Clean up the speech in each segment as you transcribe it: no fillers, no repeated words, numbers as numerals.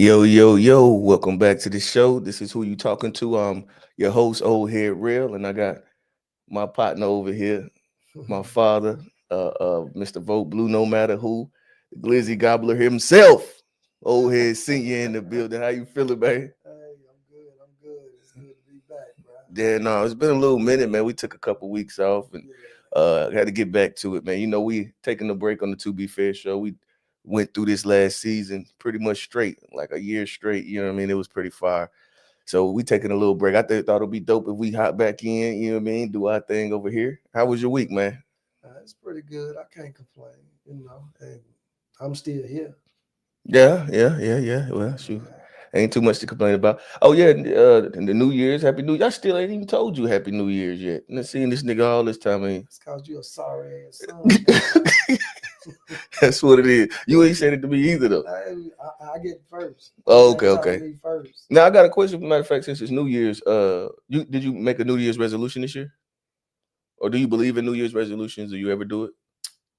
Yo, yo, yo, welcome back to the show. This is who you talking to. Your host, Old Head Real, and I got my partner over here, my father, Mr. Vote Blue, no matter who, the Glizzy Gobbler himself. Old Head Senior in the building. How you feeling, man? Hey, I'm good. I'm good. It's good to be back, bro. Yeah, no, it's been a little minute, man. We took a couple weeks off and Yeah. had to get back to it, man. You know, we taking a break on the To Be Fair show. We went through this last season pretty much straight, like a year straight. You know what I mean? It was pretty fire. So we taking a little break. Thought it'd be dope if we hop back in, you know what I mean, do our thing over here. How was your week, man? It's pretty good. I can't complain, and I'm still here. Yeah. Well, shoot. Yeah. Ain't too much to complain about. Oh yeah, the New Year's, Happy New Year. I still ain't even told you Happy New Year's yet. And seeing this nigga all this time, It's cause you a sorry ass son, boy. that's what it is. You ain't said it to me either though. I get first. You Oh, gotta talk to okay. me first. Now I got a question. Matter of fact, since it's New Year's, you did you make a New Year's resolution this year, or do you believe in New Year's resolutions? Do you ever do it?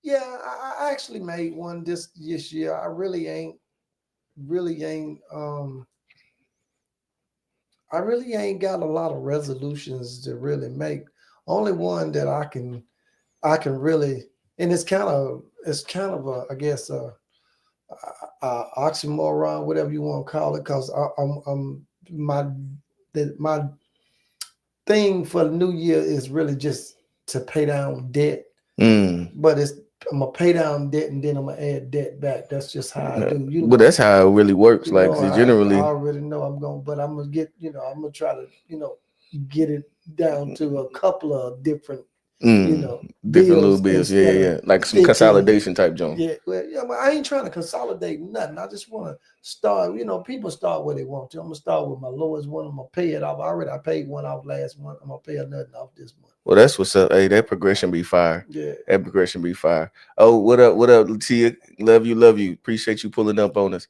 Yeah, I actually made one this year. I really ain't I really ain't got a lot of resolutions to really make. Only one that I can really, and it's kind of a, I guess, oxymoron, whatever you want to call it, because I'm my my thing for the new year is really just to pay down debt, Mm. but I'm gonna pay down debt and then I'm gonna add debt back. That's just how I do. But that's how it really works. Like, see, I generally, already know I'm going, but I'm gonna I'm gonna try to get it down to a couple of different mm, different little bills bills. Yeah, instead yeah, of yeah. Like some 15. consolidation type joint. Yeah, well, yeah, but I ain't trying to consolidate nothing. I just want to start. People start where they want to. I'm gonna start with my lowest one. I'm gonna pay it off. I paid one off last month. I'm gonna pay another off this month. Well, that's what's up. Hey, that progression be fire. Yeah. That progression be fire. Oh, what up? What up, Tia? Love you, love you. Appreciate you pulling up on us.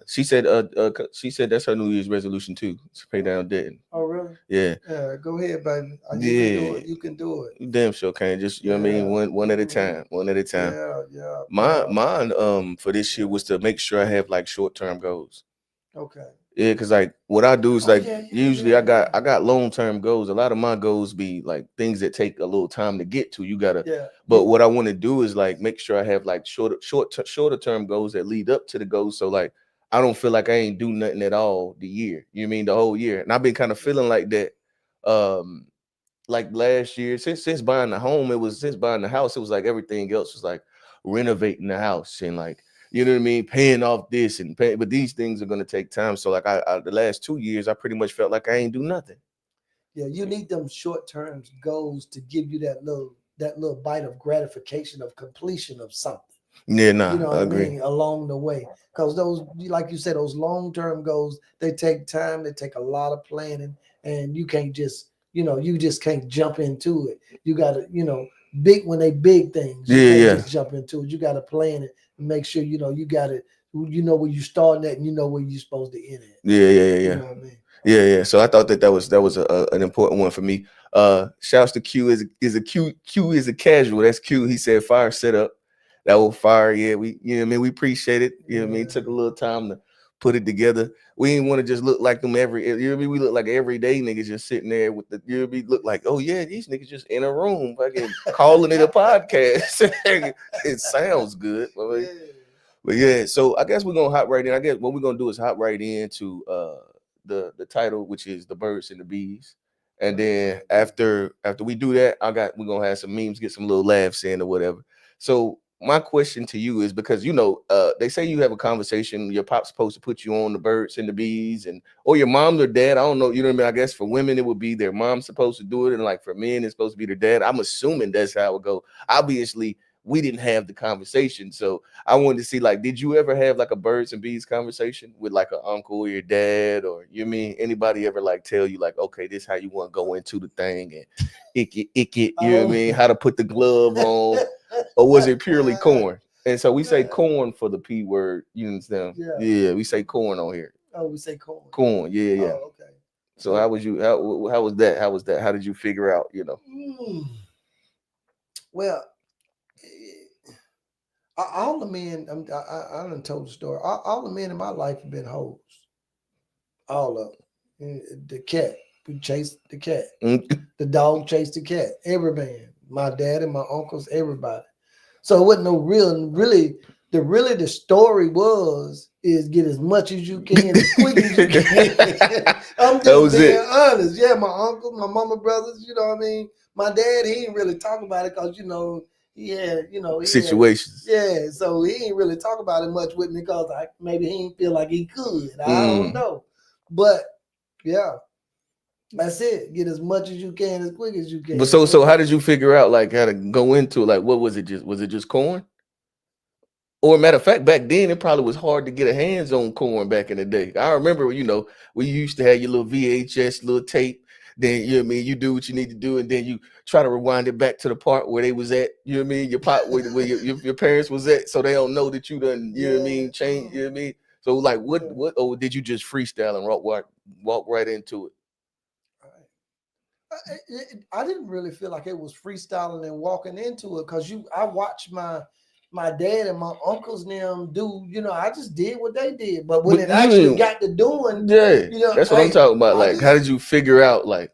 She said that's her New Year's resolution too, to pay down debt. Oh, really? Yeah, Yeah. Go ahead, baby. You can do yeah. it. You can do it. You damn sure can. Just you know what I mean. Yeah. One at a time. One at a time. Yeah. Yeah. Mine for this year was to make sure I have like short term goals. Okay. Yeah, cause like what I do is Oh like yeah. Yeah. usually Yeah. Yeah. I got long term goals. A lot of my goals be like things that take a little time to get to. You gotta, Yeah. but what I want to do is like make sure I have like shorter term goals that lead up to the goals. So like I don't feel like I ain't do nothing at all the year. You know what I mean the whole year, and I've been kind of feeling like that. Um, like last year, since buying the home, it was since buying the house, it was like everything else was like renovating the house and like you know what I mean, paying off this and pay, but these things are gonna take time. So like I the last 2 years, I pretty much felt like I ain't do nothing. Yeah, you need them short term goals to give you that little bite of gratification of completion of something. Yeah, You nah, know I what I agree. mean? Along the way, because those, like you said, those long term goals, they take time. They take a lot of planning, and you can't just you just can't jump into it. You got to big when they big things. You Yeah, can't yeah, just jump into it. You got to plan it and make sure you got it. You know where you starting at, and you know where you're supposed to end at. You yeah. know what I mean? Yeah. So I thought that was an important one for me. Shouts to Q Q is a casual. That's Q. He said fire setup. That was fire. Yeah, we you know what I mean we appreciate it. You know what I mean? Took a Yeah. little time to put it together. We didn't want to just look like them you know what I mean? We look like everyday niggas just sitting there with the you know what I mean? Look like, oh yeah, these niggas just in a room fucking calling it a podcast. It sounds good. Yeah. But yeah, so I guess we're gonna hop right in. I guess what we're gonna do is hop right into the title, which is the birds and the bees. And then after we do that, we're gonna have some memes, get some little laughs in or whatever. So my question to you is because they say you have a conversation, your pop's supposed to put you on the birds and the bees, and or your mom or dad. I don't know, you know what I mean? I guess for women it would be their mom supposed to do it, and like for men it's supposed to be their dad. I'm assuming that's how it go. Obviously, we didn't have the conversation, so I wanted to see like, did you ever have like a birds and bees conversation with like an uncle or your dad, or you mean anybody ever like tell you like, okay, this how you want to go into the thing and ick it, you know what I Oh. mean? How to put the glove on, or was it purely corn? And so we say corn for the P word, you understand? Yeah. Yeah, we say corn on here. Oh, we say corn. Corn, yeah. Oh, okay. So Yeah. how was you? How was that? How was that? How did you figure out? Mm. Well, eh, All the men, I done told the story. All the men in my life have been hoes. All of them. The cat, we chased the cat. Mm. The dog chased the cat. Every man, my dad and my uncles, everybody. So it wasn't no really the story was is get as much as you can as quick as you can. I'm That just was being it. honest. Yeah, my uncle, my mama brothers, you know what I mean? My dad, he didn't really talk about it because he had Situations. yeah, so he ain't really talk about it much with me because maybe he didn't feel like he could. I don't Mm. know. But yeah, that's it. Get as much as you can as quick as you But can. so how did you figure out like how to go into it? Like what was it just corn? Or matter of fact, back then it probably was hard to get a hands on corn back in the day. I remember, we used to have your little VHS little tape. Then you know what I mean, you do what you need to do, and then you try to rewind it back to the part where they was at. You know what I mean, your pot where your parents was at, so they don't know that you done. You know what I Yeah. mean, change. You know what I mean. So like, what Yeah. what? Oh, did you just freestyle and walk right into it? I didn't really feel like it was freestyling and walking into it because I watched my dad and my uncles and them do, I just did what they did. But when But it you actually ain't. got to doing, Yeah, that's what I'm hey, talking about. I Like, how just did you figure out? Like,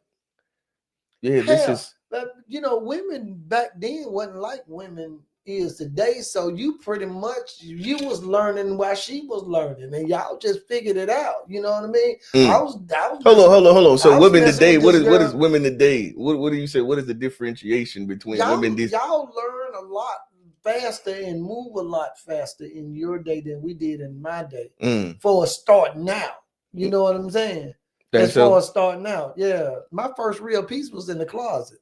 yeah, this hell, is. but women back then wasn't like women is today. So you pretty much you was learning while she was learning, and y'all just figured it out. You know what I mean? I Mm. was I was Hold on, messing hold on, hold on. So I was women messing today, with this what is girl. women today? What do you say? What is the differentiation between women this Y'all learn a lot faster and move a lot faster in your day than we did in my day. mm, For a start now. You know what I'm saying? think As far so? as starting out, yeah. My first real piece was in the closet.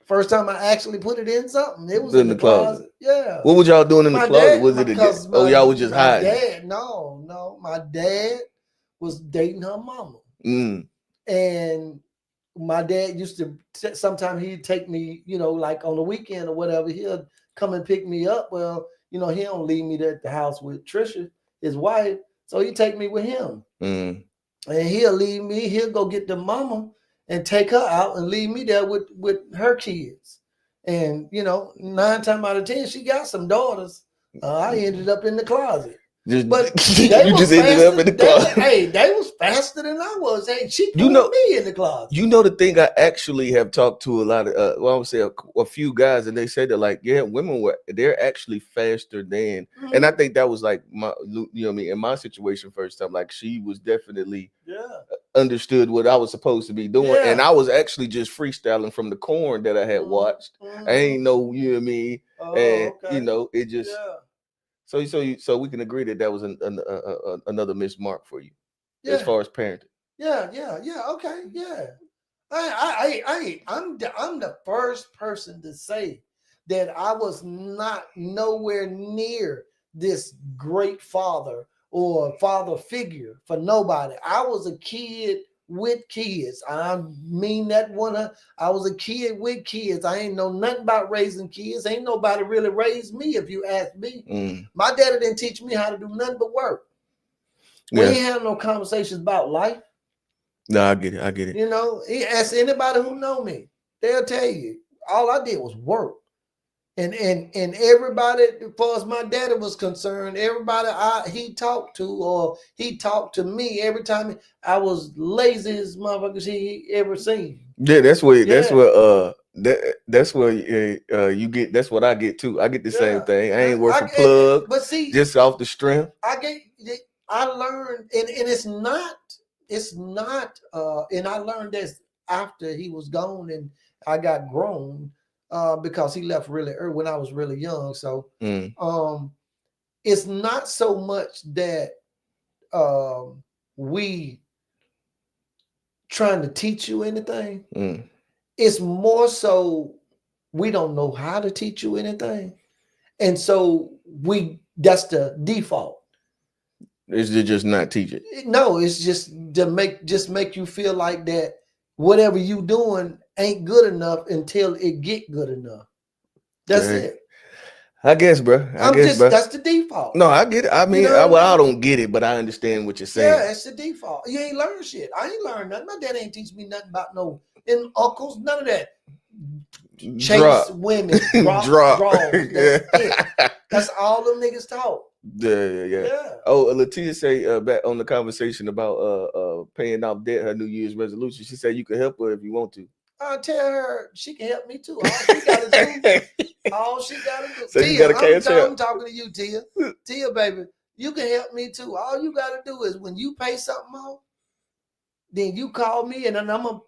First time I actually put it in something, it was in In the the closet. closet. Yeah. What was y'all doing in the My closet? dad, Was it because oh my y'all was just my hiding? dad, no, my dad was dating her mama. Mm, And my dad used to sometimes he'd take me, like on the weekend or whatever, he'll come and pick me up. Well, he don't leave me there at the house with Trisha, his wife, so he take me with him. mm. And he'll leave me, he'll go get the mama and take her out and leave me there with her kids. And 9 times out of 10, she got some daughters. I ended up in the closet. But Just they you were just ended up faster. in the closet. They was faster than I was. Hey, she You pulled know, me in the closet. the thing I actually have talked to a lot of well, I would say a few guys, and they said that like, yeah, women they're actually faster than, and I Mhm. think that was like my, what I mean, in my situation first time, like she was definitely Yeah. understood what I was supposed to be doing, and Yeah. I was actually just freestyling from the corn that I had Mhm. watched. I Mhm. ain't know, you know what I mean, and Oh, okay. it just Yeah. so we can agree that that was another missed mark for you as Yeah. far as parenting. Yeah. Yeah. Yeah. Okay. Yeah. I'm the first person to say that I was not nowhere near this great father or father figure for nobody. I was a kid with kids. I mean that one. I was a kid with kids. I ain't know nothing about raising kids. Ain't nobody really raised me, if you ask me. Mm, My daddy didn't teach me how to do nothing but work. We yeah, ain't have no conversations about life. no, I get it. I get it. He ask anybody who know me, they'll tell you. All I did was work. And everybody, as far as my daddy was concerned, everybody he talked to or he talked to me every time I was laziest motherfuckers he ever seen. Yeah, that's Yeah, where that's where you get. That's what I get too. I get the same yeah. thing. I ain't worth a And plug, but see, just off the strength. I get I learned and it's not and I learned this after he was gone and I got grown because he left really early when I was really young. So Mm, um it's not so much that we trying to teach you anything. mm. It's more so we don't know how to teach you anything. And so we that's the default. It's to just not teach it. No, it's just make you feel like that whatever you doing ain't good enough until it get good enough. That's Okay, it. I guess, bro. I I'm guess, just bro. that's the default. No, I get it. I You mean, know what I I mean? don't get it, but I understand what you're saying. Yeah, it's the default. You ain't learn shit. I ain't learned nothing. My dad ain't teach me nothing about no and uncles, none of that. chase Drop. women, drop Drop. draws. That's it. Yeah. That's all them niggas talk. Yeah. Yeah. Oh, Latia say back on the conversation about paying off debt, her New Year's resolution. She said you can help her if you want to. I'll tell her she can help me too. All she gotta do, all she gotta do. So you got Tia, a cash I'm out. talking to you, Tia. Tia, baby, you can help me too. All you gotta do is when you pay something off, then you call me and then I'm gonna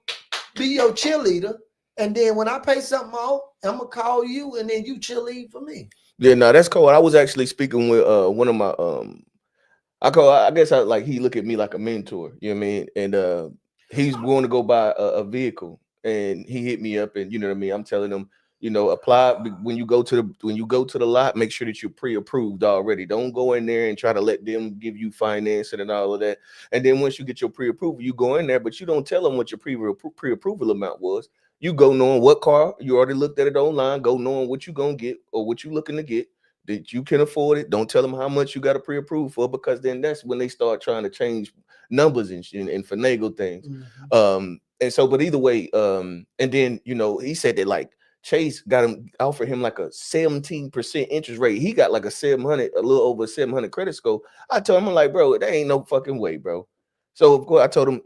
be your cheerleader. And then when I pay something off, I'm gonna call you and then you cheerlead for me. Yeah, no, that's cool. I was actually speaking with one of my I guess I like he look at me like a mentor, you know what I mean? And he's going to go buy a vehicle and he hit me up and you know what I mean? I'm telling him, apply when you go to the lot, make sure that you're pre-approved already. Don't go in there and try to let them give you financing and all of that. And then once you get your pre-approval, you go in there, but you don't tell them what your pre-approval amount was. You go knowing what car you already looked at it online, go knowing what you're gonna get or what you're looking to get that you can afford it. Don't tell them how much you got to pre-approve for because then that's when they start trying to change numbers and finagle things. Mhm. And so, but either way, and then he said that like Chase got him offered him like a 17% interest rate. He got like a 700, a little over 700 credit score. I told him, I'm like, bro, that ain't no fucking way, bro. So of course I told him,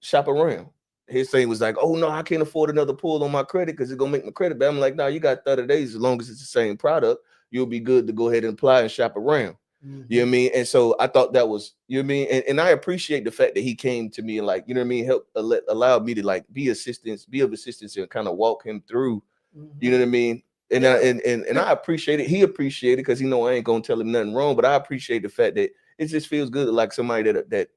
shop around. His thing was like, oh no, I can't afford another pull on my credit because it's gonna make my credit bad. I'm like, no, you got 30 days as long as it's the same product you'll be good to go ahead and apply and shop around. You know what I Mhm. mean? And so I thought that was, you know what I mean? And I appreciate the fact that he came to me and like, you know what I mean, help allowed me to like be of assistance and kind of walk him through, you know Mhm. what I mean? And Yeah. and I appreciate it. He appreciated it because I ain't gonna tell him nothing wrong, but I appreciate the fact that it just feels good like somebody that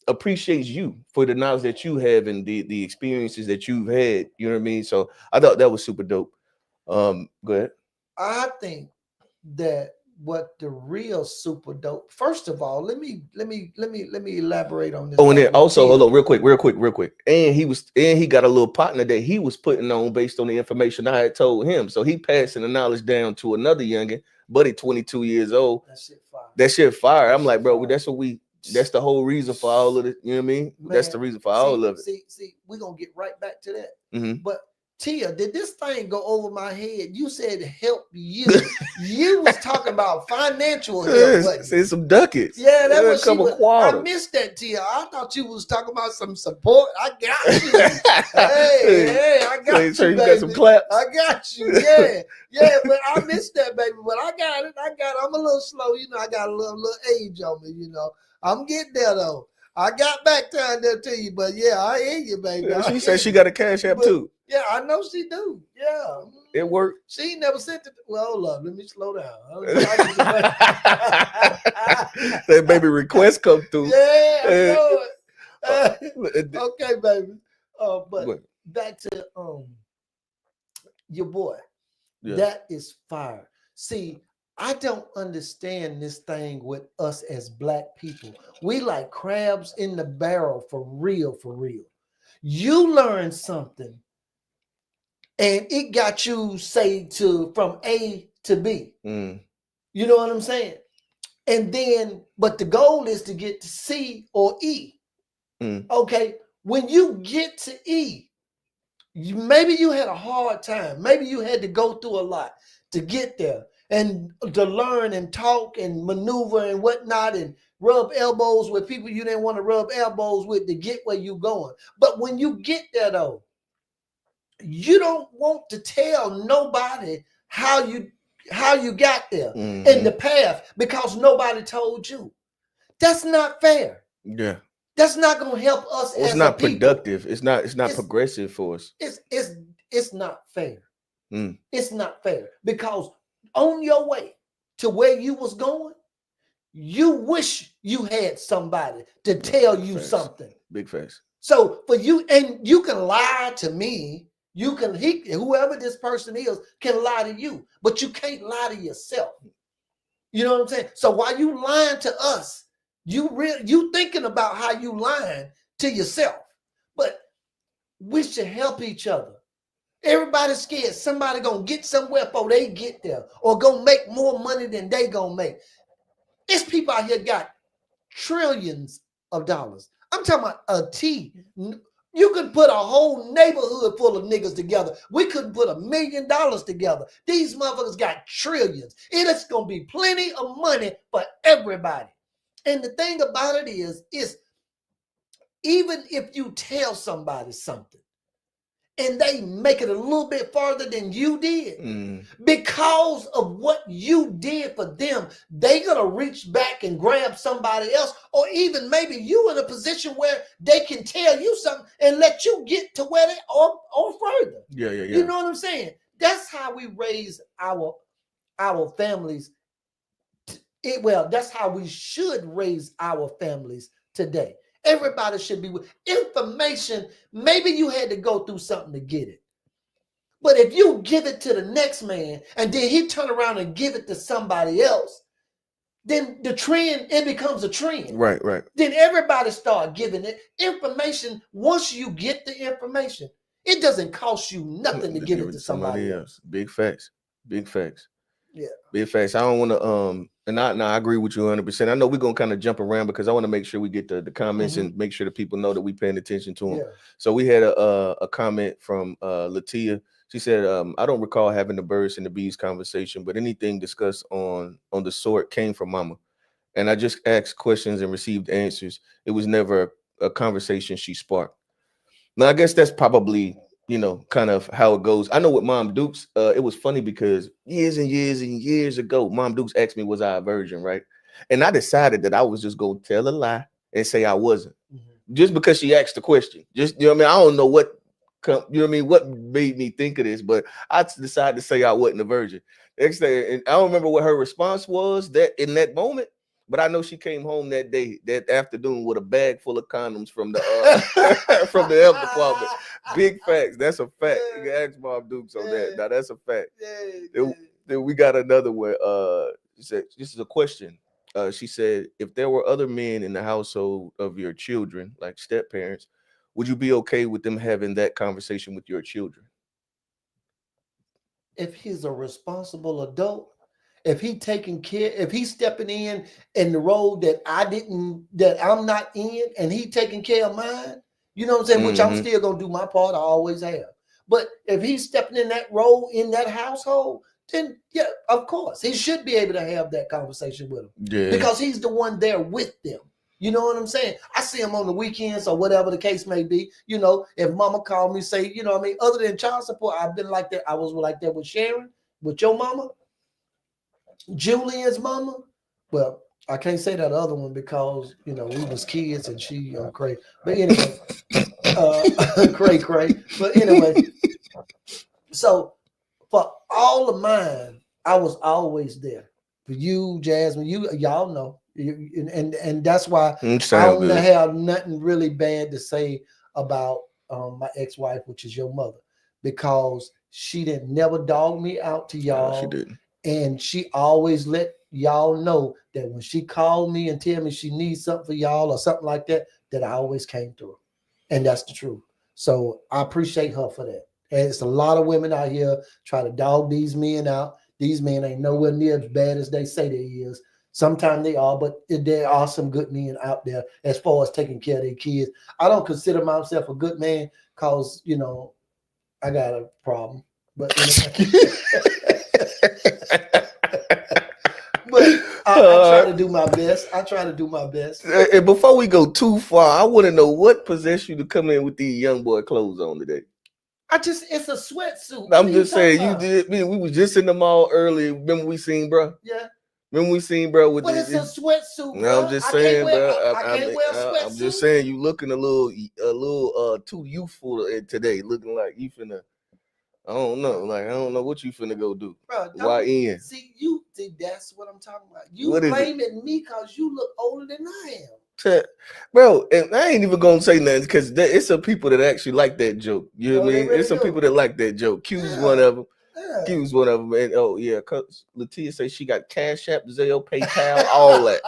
appreciates you for the knowledge that you have and the experiences that you've had, you know what I mean? So I thought that was super dope. Go ahead. I think that what the real super dope. First of all, let me elaborate on this Oh, and then thing with also, hold Tia. on, real quick. And he got a little partner that he was putting on based on the information I had told him. So he passing the knowledge down to another youngin, buddy, 22 years old. That shit fire. That shit fire. That I'm like, shit bro, fire. that's the whole reason for all of it. You know what I mean? That's Man, the reason for see, all of it. see, see, we're gonna get right back to that. Mm-hmm. But Tia, did this thing go over my head? You said help you. You was talking about financial help, but Say some ducats. yeah, that's A what she couple was. I quarters. missed that, Tia. I thought you was talking about some support. I got you. Hey, I got So you, you got some baby. claps. I got you. Yeah, yeah. But I missed that, baby. But I got it. I got it. I'm a little slow. I got a little age on me. I'm getting there though. I got back down there to you, but yeah, I hear you, baby. Yeah, I she hear said she you. got a cash app But too. yeah, I know she do. Yeah. It worked. She ain't never sent it. Well, hold up. Let me slow down. I get the money. That baby request come through. Yeah, I Uh, know it. uh, Okay, baby. But what? back to your boy. Yeah. That is fire. See, I don't understand this thing with us as black people. We like crabs in the barrel for real, for real. You learn something and it got you say to from A to B. Mm, You know what I'm saying? And then, but the goal is to get to C or E. mm, Okay, when you get to E, maybe you had a hard time. Maybe you had to go through a lot to get there and to learn and talk and maneuver and whatnot and rub elbows with people you didn't want to rub elbows with to get where you going. But when you get there though, you don't want to tell nobody how you got there in mm-hmm. the path because nobody told you. That's not fair. Yeah. That's not going to help us Well, it's as a not people. productive. It's not It's progressive for us. it's it's it's not fair. Mm, It's not fair because on your way to where you was going, you wish you had somebody to tell big you facts. something. Big facts. So for you, and you can lie to me. Whoever this person is can lie to you, but you can't lie to yourself. You know what I'm saying? So while you lying to us, you thinking about how you lying to yourself. But we should help each other. Everybody's scared somebody gonna get somewhere before they get there, or gonna make more money than they gonna make. There's people out here got trillions of dollars. I'm talking about a T. You could put a whole neighborhood full of niggas together. We couldn't put $1 million together. These motherfuckers got trillions. It is gonna be plenty of money for everybody. And the thing about it is even if you tell somebody something and they make it a little bit farther than you did, because of what you did for them, they gonna reach back and grab somebody else, or even maybe you in a position where they can tell you something and let you get to where they or further. Yeah. You know what I'm saying? That's how we raise our families. That's how we should raise our families today. Everybody should be with information. Maybe you had to go through something to get it. But if you give it to the next man and then he turn around and give it to somebody else, then the trend, it becomes a trend. Right. Then everybody start giving it information. Once you get the information, it doesn't cost you nothing to give it to somebody else. Big facts. Yeah. Big facts. I don't want to and I agree with you 100%. I know we're gonna kind of jump around because I want to make sure we get the comments and make sure that people know that we paying attention to them. Yeah. So we had a comment from Latia. She said, I don't recall having the birds and the bees conversation, but anything discussed on the sort came from mama. And I just asked questions and received answers. It was never a conversation she sparked. Now, I guess that's probably, kind of how it goes. I know with Mom Dukes, it was funny because years and years and years ago, Mom Dukes asked me, was I a virgin, right? And I decided that I was just going to tell a lie and say I wasn't. Just because she asked the question. Just, I don't know what, what made me think of this, but I decided to say I wasn't a virgin. Next day, and I don't remember what her response was that in that moment. But I know she came home that afternoon with a bag full of condoms from the from the health department. Big facts. That's a fact. You can ask Mom Dukes on that. Now that's a fact. Then we got another one. She said, this is a question. She said, if there were other men in the household of your children, like step parents, would you be okay with them having that conversation with your children? If he's a responsible adult, if he's stepping in the role that I'm not in, and he taking care of mine, you know what I'm saying? Which I'm still gonna do my part. I always have. But if he's stepping in that role in that household, then yeah, of course he should be able to have that conversation with them. Yeah. Because he's the one there with them. You know what I'm saying? I see him on the weekends or whatever the case may be. If mama called me, say, other than child support, I've been like that. I was like that with Sharon, with your mama, Julian's mama. Well, I can't say that other one because, we was kids and she cray. But anyway, cray. But anyway, so for all of mine, I was always there. For you, Jasmine, y'all know. And that's why I don't have nothing really bad to say about my ex-wife, which is your mother, because she didn't never dog me out to y'all. No, she didn't. And she always let y'all know that when she called me and tell me she needs something for y'all or something like that, that I always came through. And that's the truth. So I appreciate her for that. And it's a lot of women out here try to dog these men out. These men ain't nowhere near as bad as they say they is. Sometimes they are, but there are some good men out there as far as taking care of their kids. I don't consider myself a good man because, I got a problem. But but I try to do my best. And before we go too far, I want to know what possessed you to come in with these young boy clothes on today. It's a sweatsuit. I'm just saying, you did. We was just in the mall earlier. Remember we seen, bro? Yeah. When we seen bro with it's a sweatsuit. No, I'm just saying, bro. I can't wear a sweatsuit. I'm just saying, you looking a little too youthful today. Looking like you finna. I don't know. Like I don't know what you finna go do. Bro, YN. See, that's what I'm talking about. You blaming me because you look older than I am. Bro, and I ain't even gonna say nothing because it's some people that actually like that joke. You know what I mean? Really it's some people that like that joke. Q's one of them. Q's one of them. And oh yeah, cause Latia say she got Cash App, Zelle, PayPal, all that.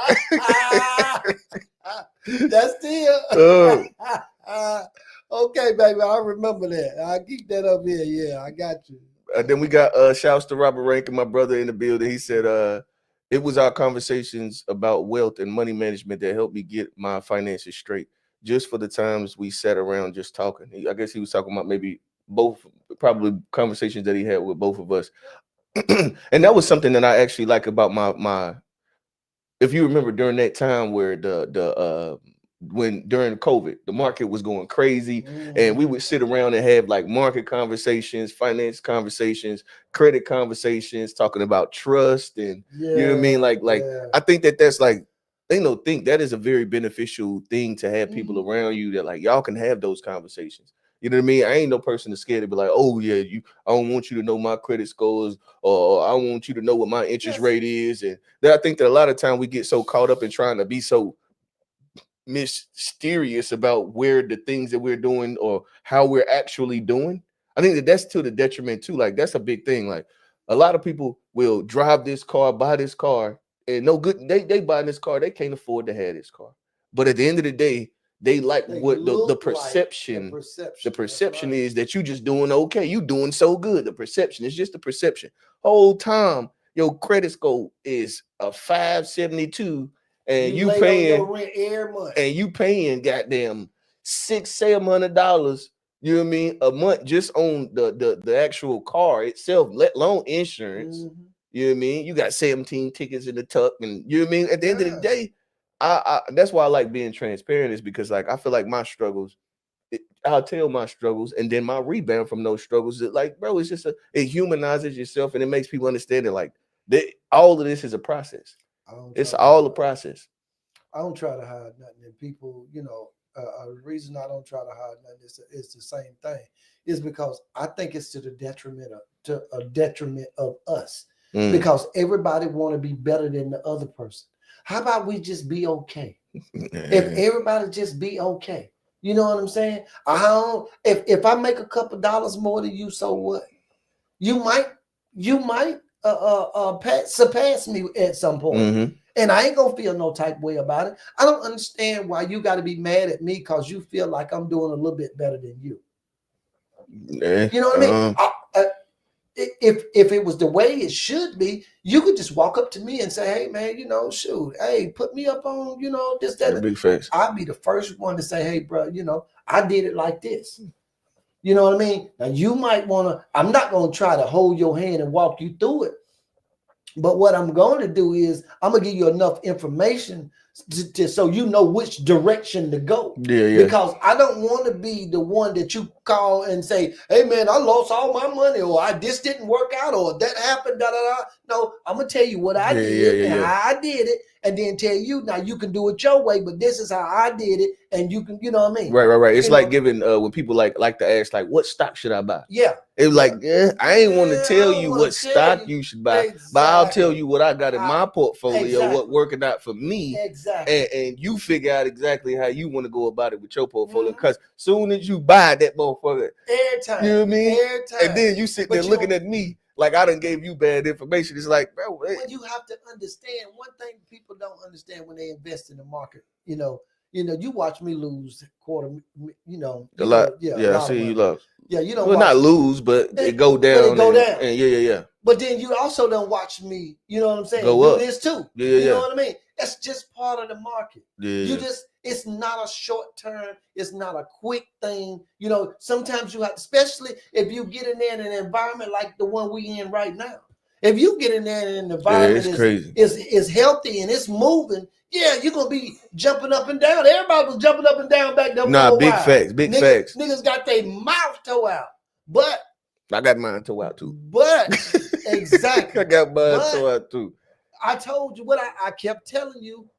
That's still. Okay, baby, I remember that. I'll keep that up here. Yeah, I got you. Then we got shouts to Robert Rankin, my brother in the building. He said it was our conversations about wealth and money management that helped me get my finances straight. just for the times we sat around just talking. I guess he was talking about maybe both, probably conversations that he had with both of us. And that was something that I actually like about my if you remember during that time where the when during COVID, the market was going crazy, and we would sit around and have like market conversations, finance conversations, credit conversations, talking about trust, and you know what I Yeah, mean. Like yeah. I think that that's like they know think that is a very beneficial thing to have people Mhm. around you that like y'all can have those conversations. You know what I mean? I ain't no person that's scared to be like, oh yeah, you. I don't want you to know my credit scores, or I want you to know what my interest Yes. rate is, and that I think that a lot of time we get so caught up in trying to be so mysterious about where the things that we're doing or how we're actually doing. I think that that's to the detriment too. Like that's a big thing. Like a lot of people will drive this car, buy this car, and no good. They buying this car, they can't afford to have this car. But at the end of the day, they like They what the look like the perception. The perception. That's perception right. is that you just doing okay. You doing so good. The perception is just the perception. Whole time your credit score is a 572, and You you late on your paying rent every month. goddamn $600-700, you know what I mean, a month just on the actual car itself, let alone insurance. Hmm. You know what I mean? You got 17 tickets in the tuck, and you know what I mean. At the end of the Yeah. day, I that's why I like being transparent, is because like I feel like my struggles, I'll tell my struggles, and then my rebound from those struggles. That like, bro, it's just it humanizes yourself, and it makes people understand that like all of this is a process. I don't try It's to all a hide. process. I don't try to hide nothing. And people, the reason I don't try to hide nothing is the same thing. Is because I think it's to a detriment of us, Mm. because everybody want to be better than the other person. How about we just be okay? If Yeah. everybody just be okay, you know what I'm saying? I don't. If I make a couple dollars more than you, so what? You might you might surpass me at some point. Mm-hmm. And I ain't gonna feel no type way about it. I don't understand why you got to be mad at me because you feel like I'm doing a little bit better than you. Yeah. You know what I mean? If it was the way it should be, you could just walk up to me and say, "Hey, man, shoot, hey, put me up on, this, Yeah, that." big facts. I'd be the first one to say, "Hey, bro, I did it like this." You know what I mean? Now you might want to. I'm not gonna try to hold your hand and walk you through it. But what I'm going to do is I'm gonna give you enough information so you know which direction to go. Yeah, yeah. Because I don't want to be the one that you call and say, "Hey man, I lost all my money," or "I this didn't work out," or "that happened." Da da da. No, I'm gonna tell you what I Yeah, yeah, did yeah, and yeah. how I did it, and then tell you now you can do it your way, but this is how I did it, and you can, you know what I mean? Right, right, right. It's You like know, giving when people like to ask like, what stock should I buy? yeah, It was yeah, like, yeah, I ain't want to yeah. I tell don't you want what to tell stock you you should buy, but I'll tell exactly. you what I got in I, my portfolio, what exactly. working out for me, Exactly. and you figure out exactly how you want to go about it with your portfolio. Mm-hmm. Because soon as you buy that motherfucker, Every you time. know what I mean? Every And time. then you sitting there But looking at me like I done gave you bad information. It's like, bro, when you have to understand one thing people don't understand when they invest in the market, you watch me lose quarter, a lot. yeah, a Yeah, I lot of see you money. lost. Yeah, you don't Well, not watch lose, but it go but it down, go down. and yeah, yeah, yeah, But then you also don't watch me, you know what I'm saying, go do up. this too. Yeah, yeah, You know yeah, what I mean? That's just part of the market. yeah, You yeah. just, it's not a short term, it's not a quick thing. Sometimes you have, especially if you get in there in an environment like the one we in right now. If you get in there in an Yeah, environment it's crazy. is healthy and it's moving, yeah, you're gonna be jumping up and down. Everybody was jumping up and down back there Nah, for a big while. facts, big facts. Niggas got their mouth toe out. But I got mine tore out too. but I exactly. got mine But tore out too. I told you what I kept telling you.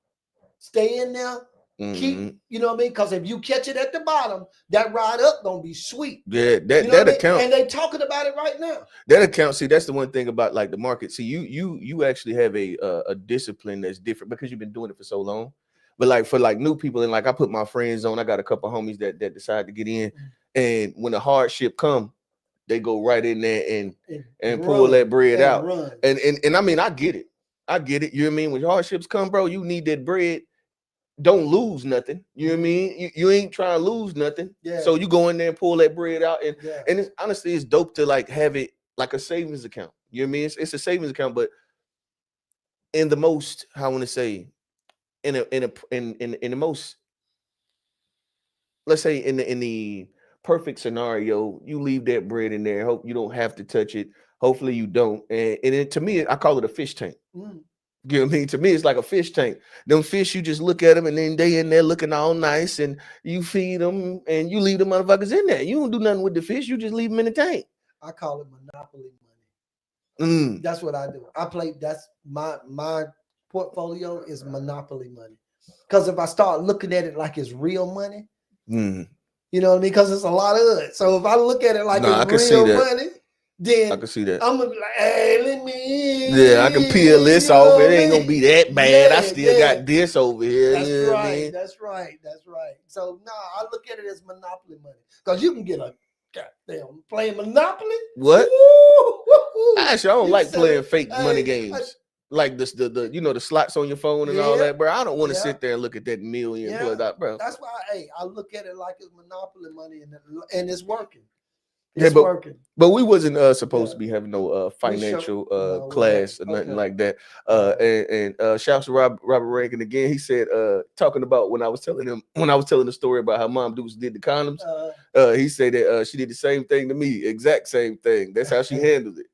Stay in there. Keep, Mm-hmm. you know what I mean? Because if you catch it at the bottom, that ride up gonna be sweet. Yeah, You that know what that I mean? account, And they talking about it right now. that account. See, that's the one thing about like the market. See, you actually have a discipline that's different because you've been doing it for so long. But like for like new people, and like I put my friends on. I got a couple homies that decide to get in, and when the hardship come, they go right in there and pull Run that bread and out. run. And I mean, I get it. I get it. You know what I mean? When hardships come, bro, you need that bread. Don't lose nothing. You know what I mean? You ain't trying to lose nothing. Yeah. So you go in there and pull that bread out. And Yeah. and it's honestly it's dope to like have it like a savings account. You know what I mean? It's a savings account, but in the most, how I want to say, in the most let's say in the perfect scenario, you leave that bread in there. Hope you don't have to touch it. Hopefully you don't. And it, to me, I call it a fish tank. Mm. You know what I mean? To me, it's like a fish tank. Them fish, you just look at them and then they in there looking all nice, and you feed them and you leave the motherfuckers in there. You don't do nothing with the fish. You just leave them in the tank. I call it monopoly money. Mm, That's what I do. I play. That's my portfolio is monopoly money. Because if I start looking at it like it's real money, mm. you know what I mean? Because it's a lot of it. So if I look at it like No, it's I can see real that. money, I then can see that. I'm gonna be like, hey, let me Yeah, I can peel in. this You off. know It what I ain't gonna mean? be that bad. I Yeah, still yeah. got this over here. That's You know what I right. mean? That's right. That's right. So no, I look at it as monopoly money because you can get a goddamn playing monopoly. What? Woo, woo, woo. Actually, I don't You like sell playing it. fake money Hey, games. Like this, the you know the slots on your phone and all yeah, that, bro. I don't want to yeah, sit there and look at that million yeah. plus that, bro. That's why, hey, I look at it like it's monopoly money, and it's working. Yeah, It's working. but we wasn't supposed Yeah. to be having no We show financial no what happened. class or nothing Okay. like that. All right. And shouts to Robert Rankin again. He said talking about when I was telling him when I was telling the story about how mom did the condoms. He said that she did the same thing to me, exact same thing. That's how she handled it.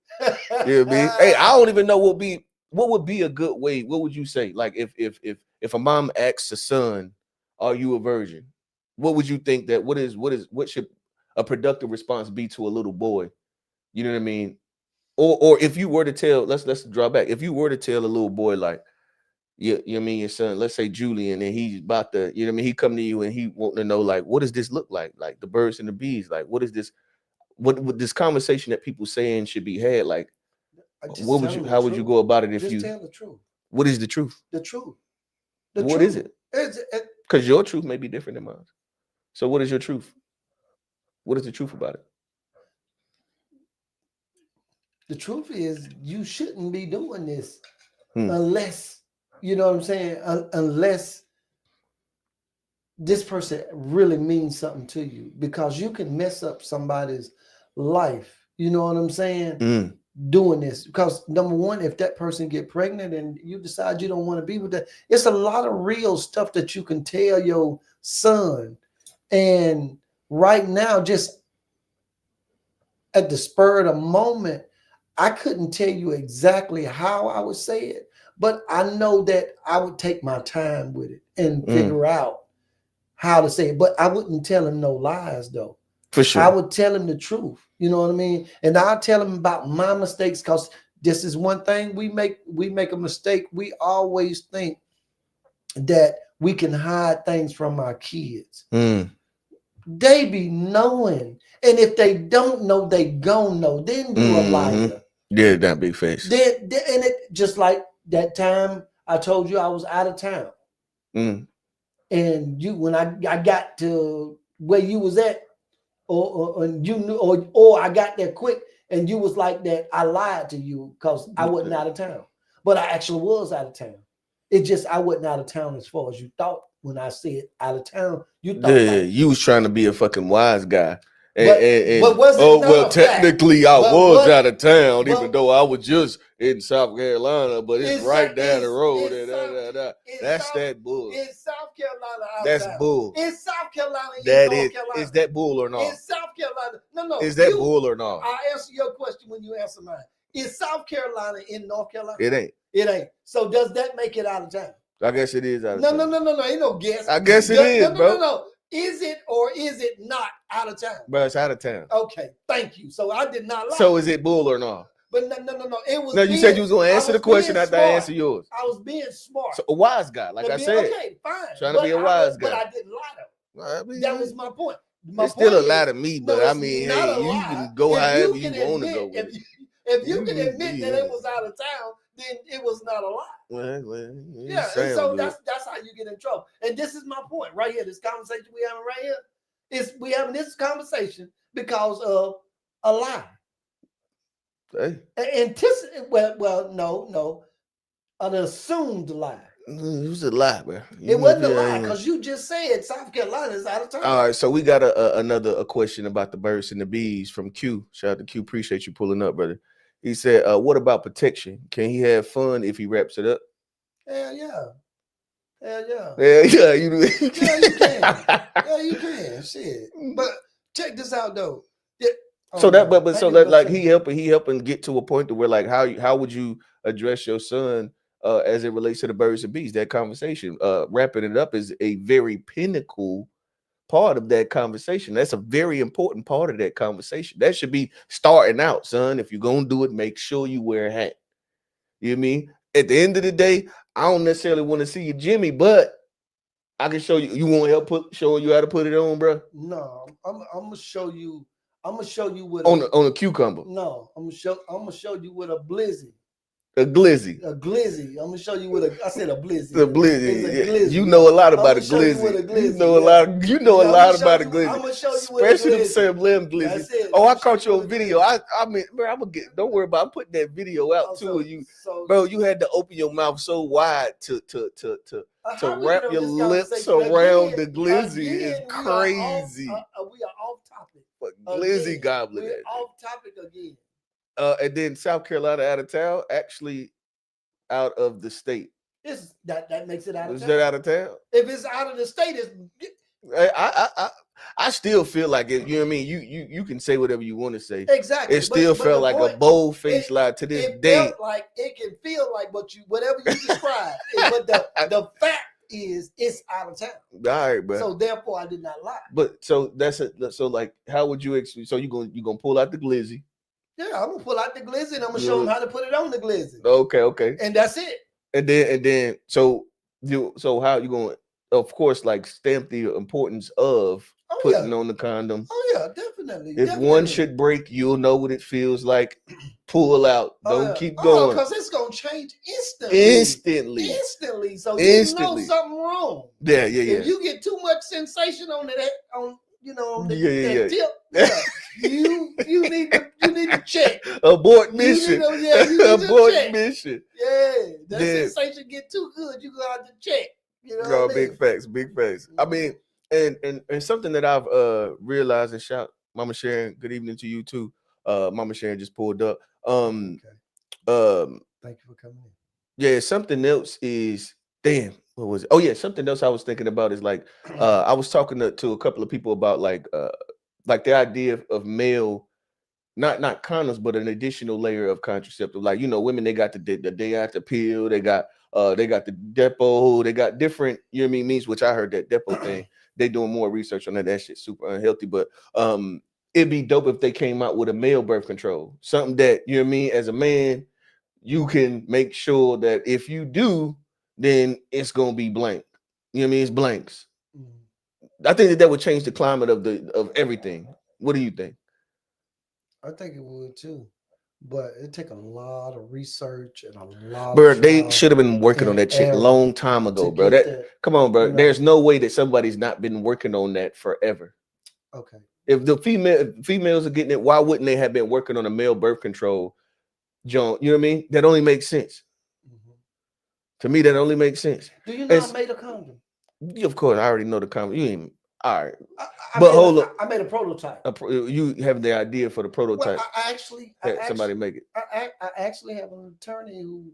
You know what I mean? Hey, I don't even know what would be a good way. What would you say? Like if a mom asks a son, "Are you a virgin?" What would you think that what should a productive response be to a little boy? You know what I mean? Or if you were to tell, let's draw back. If you were to tell a little boy like you know what I mean, your son, let's say Julian, and he's about to, you know what I mean, he come to you and he want to know like what does this look like the birds and the bees, like what is this, what this conversation that people saying should be had, like I just what would tell you them the how would you truth. go about it if Just you tell the truth. what is the truth? The truth. The What is truth. it? It, Because your truth may be different than mine. So what is your truth? What is the truth about it? the truth is you shouldn't be doing this Hmm. unless you know what I'm saying. Unless this person really means something to you, because you can mess up somebody's life. You know what I'm saying? Mm. Doing this because number one, if that person get pregnant and you decide you don't want to be with that, it's a lot of real stuff that you can tell your son. And right now, just at the spur of the moment, I couldn't tell you exactly how I would say it, but I know that I would take my time with it and Mm. figure out how to say it. But I wouldn't tell him no lies though. For I sure. would tell him the truth. You know what I mean? And I'll tell him about my mistakes because this is one thing we make a mistake. We always think that we can hide things from our kids. Mm. They be knowing. And if they don't know, they gon' know. Then you a Mm-hmm. liar. Yeah, that big face. Then and it just like that time I told you I was out of town. Mm. And you when I got to where you was at, or you knew, or I got there quick, and you was like that. I lied to you because I wasn't out of town, but I actually was out of town. It just I wasn't out of town as far as you thought. When I said out of town, you thought Yeah, like, you was trying to be a fucking wise guy. but was it Oh not well, a fact? technically I But was what? out of town, even But though I was just in South Carolina, but it's it's right down the road. it's South it's That's South that bull. it's South Carolina out of That's town. bull. It's South Carolina in That North Carolina. is that bull or not? It's South Carolina. No, Is that you. bull or not? I answer your question when you answer mine. Is South Carolina in North Carolina? It ain't. It ain't. So does that make it out of town? I guess it is out of No, town. no, no, no, no. Ain't no guess. I guess it is, no, no, bro. no, no. Is it or is it not out of town? Bro, it's out of town. Okay, thank you. So I did not lie. So is it bull or not? But no, no, no, no. It was. No, you said you was gonna answer the question after I answer yours. I was being smart. So a wise guy, like I said. Okay, fine. Trying to be a wise guy. But I didn't lie though. I mean, That was my point. It's still a lie to me, but I mean, not hey, a you lie. can go If however you you can want to admit- go with it. If you can admit that it was out of town, then it was not a lie. Well, Yeah, and so that's how you get in trouble. And this is my point right here. This conversation we having right here is we having this conversation because of a lie. Hey. No, an assumed lie. It was a lie, bro. It wasn't a lie because you just said South Carolina is out of town. All right, so we got another question about the birds and the bees from Q. Shout out to Q. Appreciate you pulling up, brother. He said, "What about protection? Can he have fun if he wraps it up?" Hell yeah. Hell yeah. Yeah, yeah, you Yeah, you can. Yeah, you can. Shit. But check this out though. Yeah. Oh So that, no. but I ain't so even that gonna like say. he helping get to a point to where like how would you address your son as it relates to the birds and bees? That conversation, wrapping it up is a very pinnacle part of that conversation. That's a very important part of that conversation. That should be starting out, son. If you're gonna do it, make sure you wear a hat. You know what I mean? At the end of the day, I don't necessarily want to see you, Jimmy, but I can show you. You want help showing you how to put it on, bro? No, I'm gonna show you. I'm gonna show you with On a on a cucumber, no. I'm gonna show you with a blizzy. a glizzy. A glizzy. I'm gonna show you with a. I said a blizzy. The It's a glizzy. Yeah, glizzy. you Yeah. know a lot I'm about gonna a show you with glizzy. a You glizzy. know a Yeah. lot. You know a Yeah. I'm gonna lot show about a you. glizzy, I'm gonna show you with a especially them glizzy. Sam Lim glizzies. That's it. Oh, I'm I gonna show caught you your with a video. glizzy. I mean, bro, I'm gonna get. Don't worry about. I'm putting that video out Oh, too. so And you, so bro, you had to open your mouth so wide to how we get wrap on your this lips conversation around again? the glizzy is Again, crazy. we are off topic. But glizzy Again, gobbler we're that thing. off topic again. And then South Carolina out of town, actually out of the state. This that makes it out of Was that town. out of town? If it's out of the state, it's I still feel like it. You know what I mean? You can say whatever you want to say. It exactly. still But felt the like a point, bold it faced lie to this it day. felt like it can feel like whatever you describe. But the fact is it's out of town. All right, bro. So therefore, I did not lie. But so that's it. So like, how would you? So you gonna pull out the glizzy? Yeah, I'm gonna pull out the glizzy and I'm gonna show You them how to put it on the glizzy, okay, okay. and that's it. And then so how you going to, of course, like stamp the importance of Oh yeah, putting on the condom. oh yeah, definitely, If one definitely. should break, you'll know what it feels like. Pull out. Oh Don't yeah, keep oh, going. because it's gonna change instantly, Instantly. instantly. So you know Instantly. something wrong. Yeah, yeah, yeah. If you get too much sensation on that, on on Yeah, that yeah, tip, yeah. yeah, you need to check. Abort You need mission. to you need to Abort check. mission. Yeah, that Then sensation get too good, you gonna have to check. You know no, what I big mean? facts, big facts. I mean, and something that I've realized, and shout Mama Sharon, good evening to you too. Mama Sharon just pulled up. Okay, Um thank you for coming yeah, something else is damn, what was it? Oh yeah, something else I was thinking about is like in. I was talking to a couple of people about like the idea of male, not condoms, but an additional layer of contraceptive. Like, women, they got the day after pill, they got the depot, they got different, you know what I mean, means, which I heard that depot thing. They doing more research on that. That shit's super unhealthy. But it'd be dope if they came out with a male birth control. Something that, you know what I mean, as a man, you can make sure that if you do, then it's gonna be blank. You know what I mean? It's blanks. Mhm. I think that would change the climate of everything. What do you think? I think it would too, but it take a lot of research and a lot of Bro, they trial should have been working on and that shit error long time to ago, bro. get That that. come on, You bro. know, There's no way that somebody's not been working on that forever. okay. If the females are getting it, why wouldn't they have been working on a male birth control, John? You know what I mean? That only makes sense. Mhm. To me, that only makes sense. Do you know I It's made a condom? of course I already know the comment. You ain't all right. I, But hold up. I made a prototype. You have the idea for the Well, prototype. I Had somebody actually, make it. I actually have an attorney who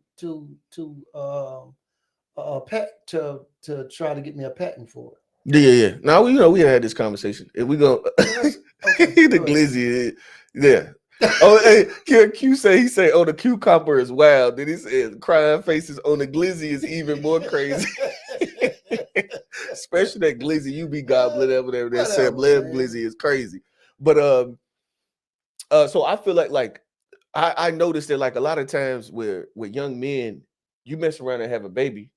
pet to try to get me a patent for it. Yeah, yeah, yeah. Now we had this conversation. If we go Well, that's okay. the Go glizzy, yeah. ahead. Oh, hey, Q say he say, oh, the cucumber is wild. Then he said, crying faces on the glizzy is even more crazy. Especially that glizzy you be gobbling over there. That Sam Whatever, Lamb man. glizzy is crazy. But so I feel like I noticed that like a lot of times where with young men, you mess around and have a baby.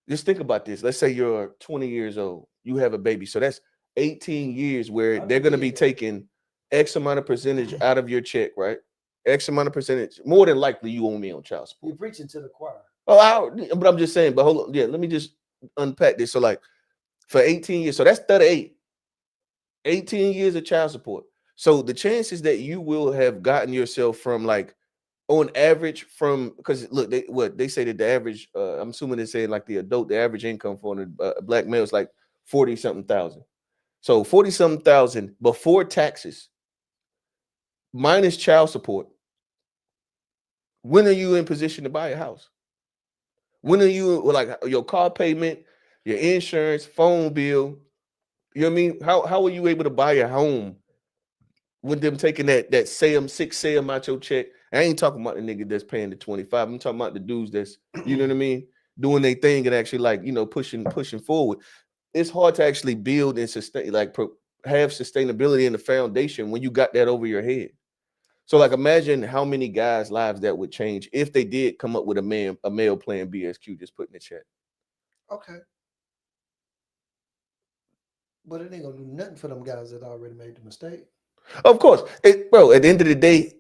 Just think about this. Let's say you're 20 years old, you have a baby. So that's 18 years where I they're done going to be did that. taking X amount of percentage out of your check, right? X amount of percentage. More than likely, you owe me on child You're support. preaching to the choir. Oh, but I'm just saying, but hold on. Yeah, let me just unpack this. So, like, for 18 years, so that's 38, 18 years of child support. So, the chances that you will have gotten yourself from like on average from because look they say that the average I'm assuming they say like the average income for a black male is like 40 something thousand, so 40 something thousand before taxes minus child support. When are you in position to buy a house? When are you like your car payment, your insurance, phone bill. You know what I mean? How are you able to buy a home with them taking that Sam 6 Sam out your check? I ain't talking about the nigga that's paying the 25. I'm talking about the dudes that's, you know what I mean, doing their thing and actually like, pushing forward. It's hard to actually build and sustain, like have sustainability in the foundation when you got that over your head. So like imagine how many guys' lives that would change if they did come up with a male playing BSQ, just put in the chat. Okay, but it ain't gonna do nothing for them guys that already made the mistake. Of course, bro. At the end of the day,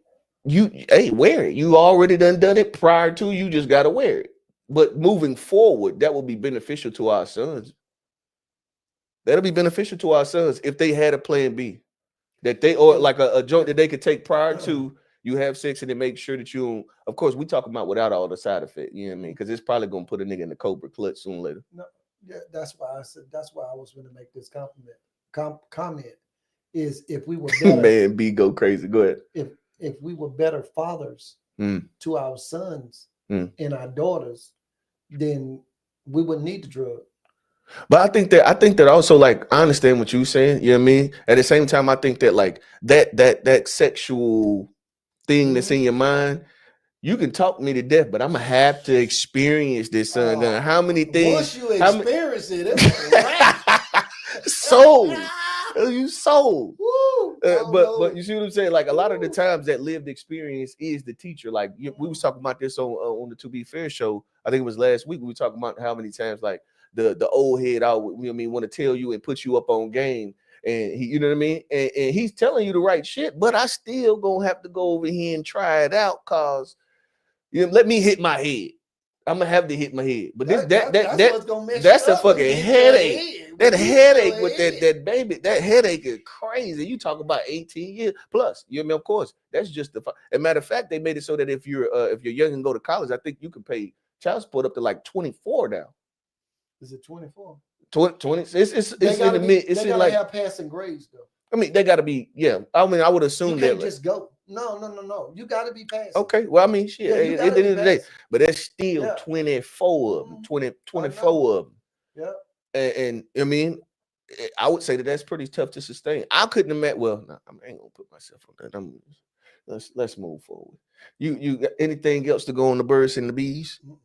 wear it. You already done it prior to. You just gotta wear it. But moving forward, that will be beneficial to our sons. That'll be beneficial to our sons if they had a plan B that they or If, like a joint if that they could take prior to you have sex and then make sure that you. Of course, we talking about without all the side effect. You know what I mean? Because it's probably gonna put a nigga in the cobra clutch sooner or later. no, yeah, that's why I said that's why I was going to make this comment is if we were better, Man, B go crazy. Go ahead. if if we were better fathers Mm, to our sons mm. and our daughters, then we wouldn't need the drug. But I think that also like I understand what you're saying. You know what I mean? At the same time, I think that like that sexual thing that's in your mind, you can talk me to death, but I'm gonna have to experience this, son. How many things? Once you How many? experience it, it's a wrap. Sold. You sold. Woo! I don't But know. you see what I'm saying? Like a lot of the Woo. times that lived experience is the teacher. Like we was talking about this on the To Be Fair show. I think it was last week. We were talking about how many times like the old head out. You know what I mean? Want to tell you and put you up on game. And he, you know what I mean? And he's telling you the right shit, but I still gonna have to go over here and try it out cause let me hit my head. I'm gonna have to hit my head. But this That's what's gonna mess you that's a up when you fucking hit your headache. head. That When you hit your headache with that head. that baby, that headache is crazy. You talk about 18 years plus. You know what I mean? Of course, that's just the. As a matter of fact, they made it so that if you're young and go to college, I think you can pay child support up to like 24 now. Is it 24? 20, They it's in gotta the be. mid. It's They in gotta like have passing grades though. I mean they got to be yeah. I mean I would You assume that can't like, just go. No. You gotta be passing. okay, well I mean shit. Yeah, you At gotta the be end of the day, passing. but that's still Yeah. 24 of them, Hmm. 20, I know. 24 of them. Yeah. And I mean, I would say that that's pretty tough to sustain. I couldn't imagine. Well, no, I ain't gonna put myself on that. Let's move forward. You got anything else to go on the birds and the bees? Mm-mm.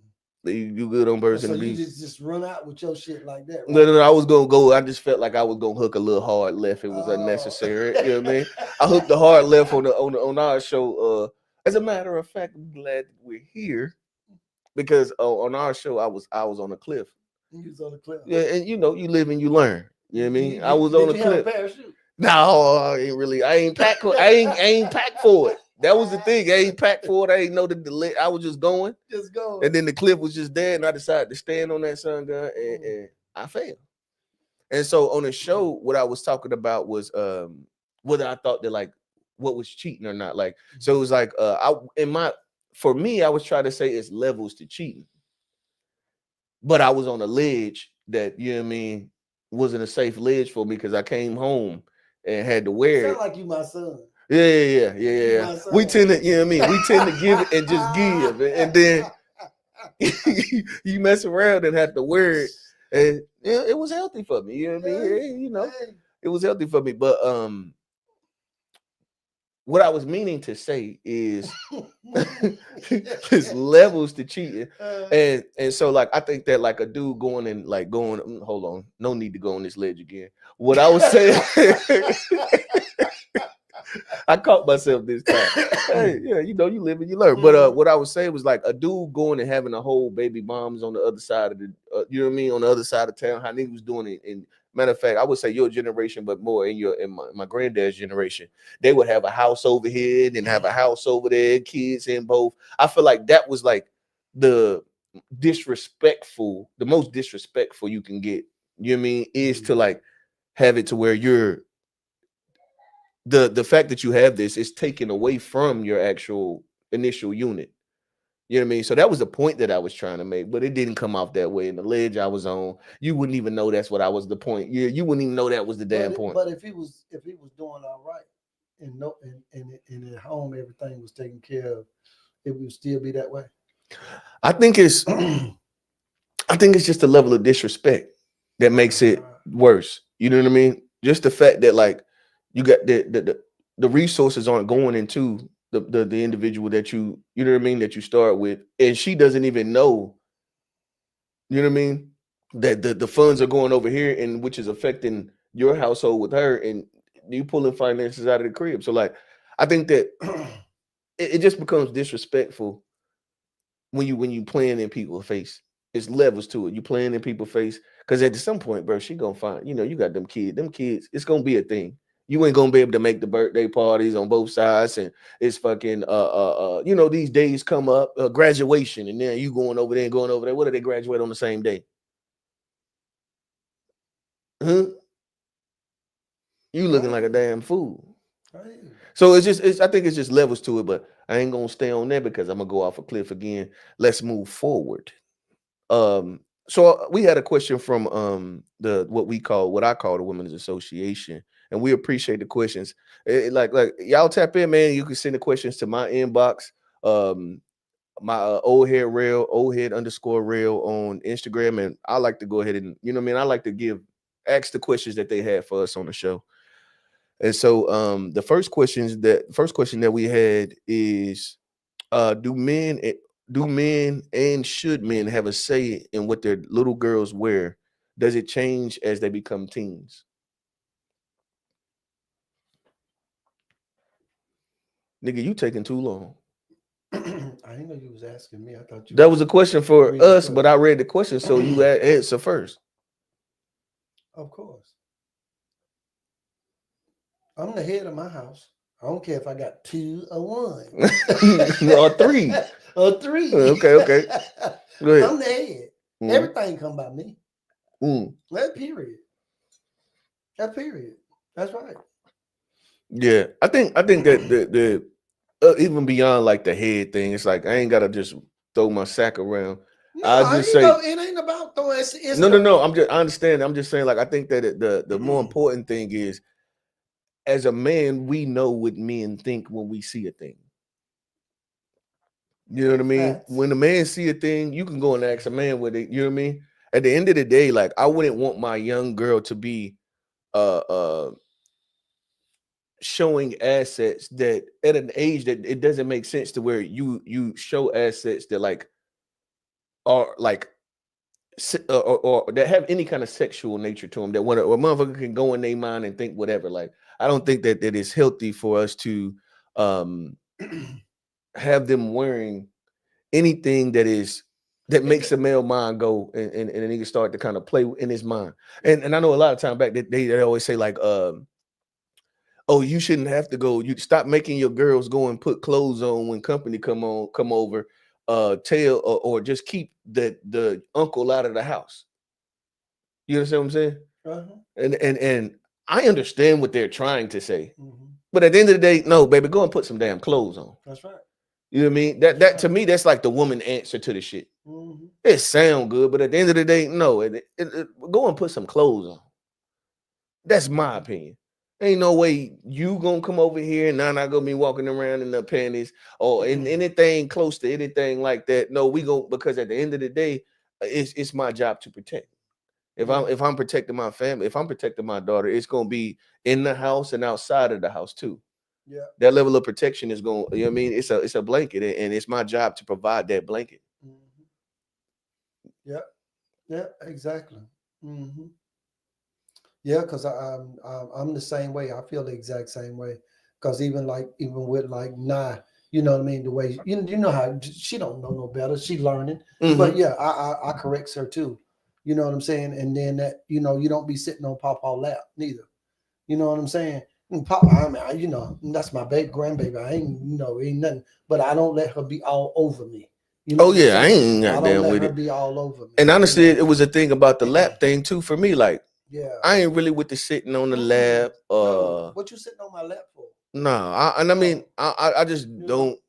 You good on birds So and the you bees? just run out with your shit like that, No, right? no, no. I was gonna go. I just felt like I was gonna hook a little hard left. It was Oh. unnecessary. You know what I mean? I hooked the hard left on our show. As a matter of fact, I'm glad that we're here because on our show I was on a cliff. You was on the cliff. Yeah, and you live and you learn. You know what I mean? I was on Did a you have a cliff. parachute? No, I ain't really. I ain't packed. I ain't packed for it. That was the thing. I ain't packed for it. I ain't know the. I was just going, Just going. and then the cliff was just there, and I decided to stand on that sun gun, and I failed. And so on the show, what I was talking about was whether I thought that like what was cheating or not. Like, so it was like for me, I was trying to say it's levels to cheating, but I was on a ledge that you know what I mean wasn't a safe ledge for me because I came home and had to wear Sound it. like you my son. You Yeah. my We son. tend to, you know what I mean? We tend to give it and just give. And then you mess around and have to wear it. And yeah, it was healthy for me. You know what I mean? Hey, Yeah, it was healthy for me. But what I was meaning to say is there's levels to cheating. And so like I think that like a dude going hold on, no need to go on this ledge again. What I was saying I caught myself this time. Hey, yeah, you live and you learn. But what I was saying was like a dude going and having a whole baby moms on the other side of the, you know what I mean, on the other side of town. How niggas was doing it. And matter of fact, I would say your generation, but more in my granddad's generation, they would have a house over here and have a house over there, kids in both. I feel like that was like the the most disrespectful you can get. You know what I mean? Is to like have it to where the fact that you have this is taken away from your actual initial unit. You know what I mean? So that was the point that I was trying to make, but it didn't come off that way. And the ledge I was on, you wouldn't even know that's what I was the point. You wouldn't even know that was the damn point. but if he was doing all right and no and at home everything was taken care of, it would still be that way. I think it's I think it's just a level of disrespect. that makes it worse. You know what I mean? Just the fact that like you got the resources aren't going into the individual that you know what I mean that you start with, and she doesn't even know. You know what I mean? That the funds are going over here, and which is affecting your household with her, and you pulling finances out of the crib. So like, I think that it just becomes disrespectful when you playing in people's face. It's levels to it. You playing in people's face because at some point, bro, she gonna find. You know, you got them kids. Them kids, it's gonna be a thing. You ain't gonna be able to make the birthday parties on both sides, and it's fucking you know, these days come up, graduation, and then you going over there and going over there. What do they graduate on the same day? Huh? You looking like a damn fool. Right. So it's I think it's just levels to it, but I ain't gonna stay on there because I'm gonna go off a cliff again. Let's move forward. Um, so we had a question from the what I call the Women's Association, and we appreciate the questions. Like y'all tap in, man. You can send the questions to my inbox. My old head underscore rail on Instagram, and I like to go ahead and you know what I mean. I like to ask the questions that they had for us on the show. And so the first question that we had is do men and should men have a say in what their little girls wear? Does it change as they become teens? Nigga, you taking too long. I didn't know you was asking me. I thought you That was was a question for reading the us, but question. I read the question, so you answer first. Of course. I'm the head of my house. I don't care if I got two or one Or three. or three. Okay, okay. Go ahead. I'm the head. Mm, Everything come by me. mm. That period. That period. That's right. Yeah, I think that the even beyond like the head thing, it's like I ain't gotta just throw my sack around. I No, just say it ain't about throwing. It's no, no, the no. I understand. I'm just saying, like, I think that the more important thing is, as a man, we know what men think when we see a thing. You know what I mean? facts. When a man see a thing, you can go and ask a man what it. You know what I mean? At the end of the day, like, I wouldn't want my young girl to be uh uh showing assets that at an age that it doesn't make sense to where you show assets that like are like or that have any kind of sexual nature to them that when a motherfucker can go in their mind and think whatever. Like, I don't think that it is healthy for us to um have them wearing anything that It makes the male mind go and he can start to kind of play in his mind. And I know a lot of time back that they always say like oh, you shouldn't have to go. You stop making your girls go and put clothes on when company come over. Tell or just keep the uncle out of the house. You understand what I'm saying? uh-huh. And I understand what they're trying to say, Hmm. but at the end of the day, no, baby, go and put some damn clothes on. That's right. You know what I mean? That That's to right. me, that's like the woman answer to the shit. Hmm. It sound good, but at the end of the day, no. Go and put some clothes on. That's my Hmm. opinion. Ain't no way you gonna come over here and I'm not gonna be walking around in the panties or in anything close to anything like that. No, we go because at the end of the day, it's my job to protect. Yeah. If I'm protecting my family, if I'm protecting my daughter, it's gonna be in the house and outside of the house too. Yeah. That level of protection is going, you know what I mean? It's a blanket, and it's my job to provide that blanket. Hmm. Yeah. Yeah. Exactly. Hmm. Yeah, because I'm the same way. I feel the exact same way. Because even with like nah, you know what I mean. The way you know how she don't know no better. She learning, but Hmm. yeah, I corrects her too. You know what I'm saying. And then that you don't be sitting on Papa lap neither. You know what I'm saying. And Papa, that's my baby grandbaby. I ain't ain't nothing. But I don't let her be all over me. You know Oh what I'm yeah, I saying. ain't I got don't down let with her it. be all over me. And You honestly, know. it was a thing about the lap thing too for me. Like, Yeah. I ain't really with the sitting on the Mm-mm. lap. No. What you sitting on my lap for? Nah, and I mean, No. I just You know. don't.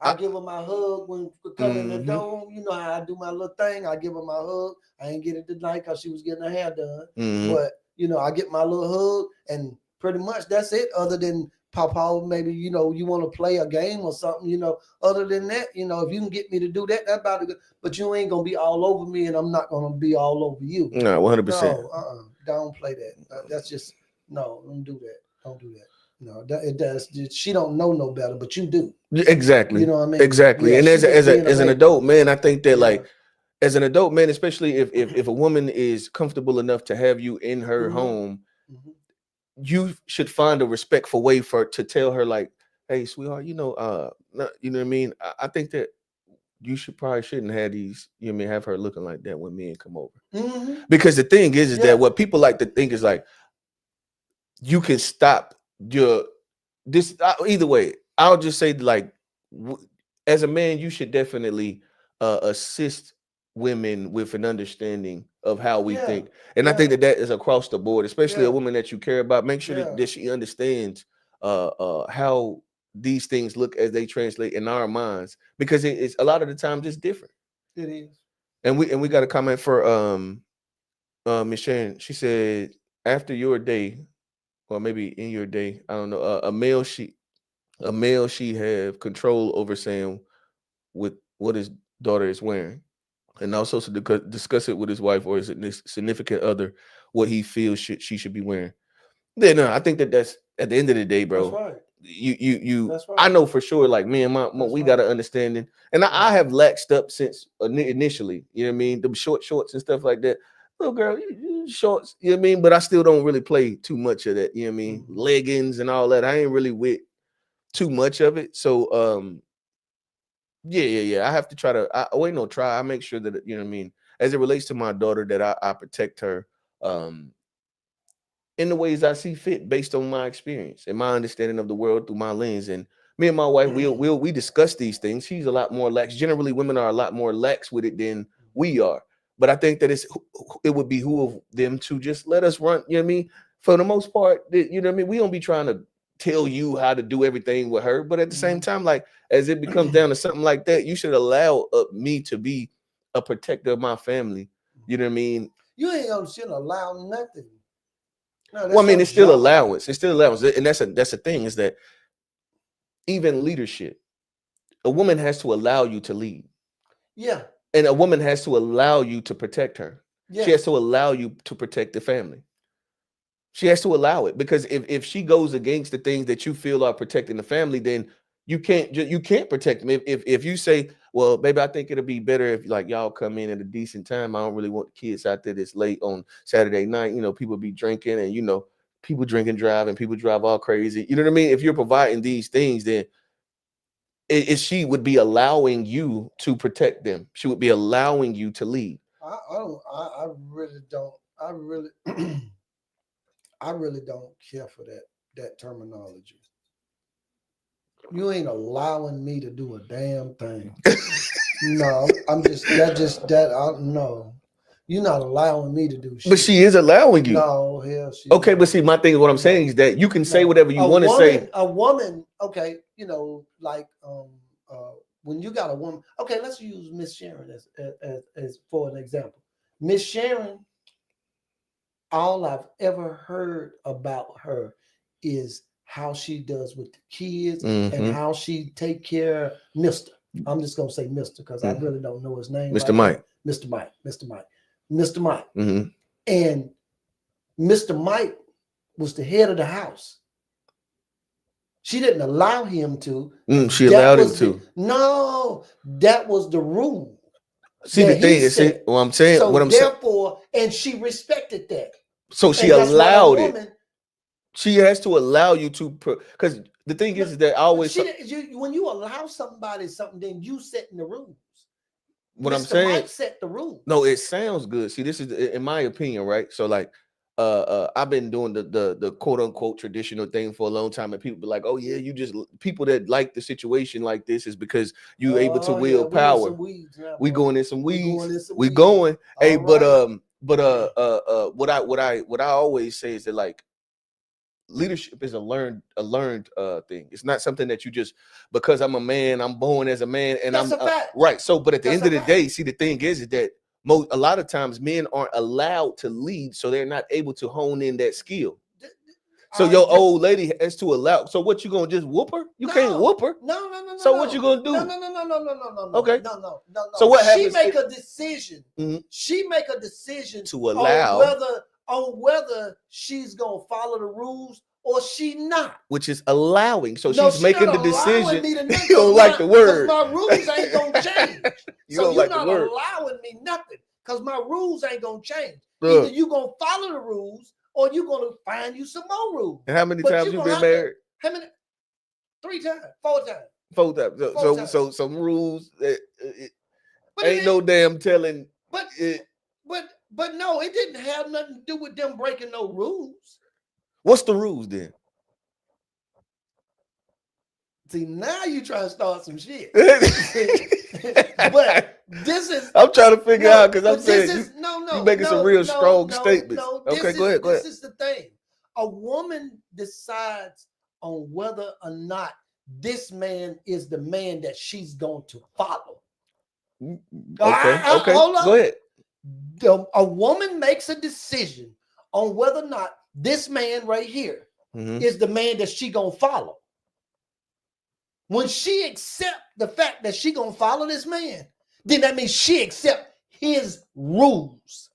I I, give her my hug when we come in the mm-hmm, door. You know how I do my little thing. I give her my hug. I ain't get it tonight because she was getting her hair done. mm-hmm. But I get my little hug, and pretty much that's it. Other than Papa, maybe you want to play a game or something. Other than that, if you can get me to do that, that's about it. But you ain't gonna be all over me, and I'm not gonna be all over you. No, 100%. No, don't play that. That's just no. Don't do that. Don't do that. No, it does. She don't know no better, but you do. You Exactly. know what I mean? Exactly. Yeah, And she just being a as an baby. adult man, I think that Yeah. like as an adult man, especially if a woman is comfortable enough to have you in her Hmm. home, Hmm. you should find a respectful way for to tell her like, hey, sweetheart, you know what I mean? I think that you should probably shouldn't have these, you know what I mean, have her looking like that when men come over. Hmm. Because the thing is that Yeah. what people like to think is like you can stop your this either way. I'll just say like w- as a man, you should definitely assist women with an understanding of how we Yeah. think, and I think Yeah. that that is across the board, especially a Yeah. woman that you care about. Make sure Yeah. that she understands how these things look as they translate in our minds, because it's a lot of the times it's different. It is. And we got a comment for Miss Sharon. She said, after your day, or maybe in your day, I don't know, a male she have control over saying with what his daughter is wearing, and also to discuss it with his wife or his significant other what he feels she should be wearing. Yeah, no, I think that that's at the end of the day, That's bro. right. You. That's I right. know for sure, like me and my That's we got right. an understanding, and I Yeah. have laxed up since initially. You know what I mean? Them shorts and stuff like that. Little girl, shorts. You know what I mean? But I still don't really play too much of that. You know what I mean? Hmm. Leggings and all that. I ain't really with too much of it. So yeah. I have to try to. Wait, no, try. I make sure that you know what I mean. As it relates to my daughter, that I protect her. In the ways I see fit based on my experience and my understanding of the world through my lens. And me and my wife, we discuss these things. She's a lot more lax. Generally, women are a lot more lax with it than we are. But I think that it would behoove them to just let us run. You know what I mean? For the most part, you know what I mean. We don't be trying to tell you how to do everything with her. But at the same Hmm. time, like as it becomes down to something like that, you should allow me to be a protector of my family. You know what I mean? You ain't gonna shouldn't allow nothing. No, Well, that's I mean, your it's still job. allowance. It's still allowance, and that's a thing is that even leadership, a woman has to allow you to lead, Yeah. and a woman has to allow you to protect her. She has Yes. to allow you to protect the family. She has to allow it because if she goes against the things that you feel are protecting the family, then you can't protect them. If you say, well, baby, I think it'll be better if like y'all come in at a decent time. I don't really want the kids out there this late on Saturday night. You know, people be drinking and people drink and drive and people drive all crazy. You know what I mean? If you're providing these things, then she would be allowing you to protect them. She would be allowing you to lead. I don't. I really don't. I really. I really don't care for that terminology. You ain't allowing me to do a damn thing. No, I'm just that. No, you're not allowing me to do But shit. she is allowing you. No, hell, she Okay, but no, see, my thing, what I'm saying no, is that you can say no. whatever you want to say. A woman. Okay, like when you got a woman. Okay, let's use Miss Sharon as for an example. Miss Sharon, all I've ever heard about her is how she does with the kids and Mm-hmm. how she take care of Mister. I'm just gonna say Mister because I Mm-hmm. really don't know his name Mr. right now. Mike. Mr. Mike, Mr. Mike, Mr. Mike, Mm-hmm. and Mr. Mike was the head of the house. She didn't allow him to, and She that allowed him was the to. no, that was the rule See, the that he thing is, see, set. what I'm saying, So what I'm saying. therefore, and she respected that, So she and that's what a allowed it. woman. She has to allow you to, because the thing No, is that I always, she when you allow somebody something, then you setting the rules. what I'm Mr. saying, Mike set the rules. no, it sounds good. See, this is in my opinion, right? So like I've been doing the quote unquote traditional thing for a long time, and people be like, oh yeah, you just people that like the situation like this is because you able to Oh yeah, wield we in power. some weeds now, We boy. going in some We going weeds. in some We weeds. going. Hey, All right. what I always say is that like leadership is a learned thing. It's not something that you just because I'm a man, I'm born as a man, and That's I'm a fact. right. So, but at the That's end a of the fact. day, see, the thing is that a lot of times men aren't allowed to lead, so they're not able to hone in that skill. So your old lady has to allow. So what you gonna just whoop her? You can't whoop her. No, no, no, no. So what you gonna do? No, no, no, no, no, no, no, no, no. Okay. No, no, no, no. So what she happens? Make a decision. Mhm. She make a decision To allow, on whether she's gonna follow the rules or she not. Which is allowing. So no, she's making the decision. decision. You don't like the word. My rules ain't gonna change. You so don't you're like not the word. allowing me nothing because my rules ain't gonna change. Either you gonna follow the rules or you gonna find you some more rules. And how many times you been married? How many? 3 times, 4 times. 4 times. So some rules ain't no damn telling. But no, it didn't have nothing to do with them breaking no rules. What's the rules then? See, now you trying to start some shit. But this is I'm trying to figure out because I'm saying you making some real strong statements. Okay, go ahead. This is the thing. A woman decides on whether or not this man is the man that she's going to follow. Okay. Hold on. Go ahead. A woman makes a decision on whether or not this man right here is the man that she gonna follow. When she accept the fact that she gonna follow this man, then that means she accept his rules.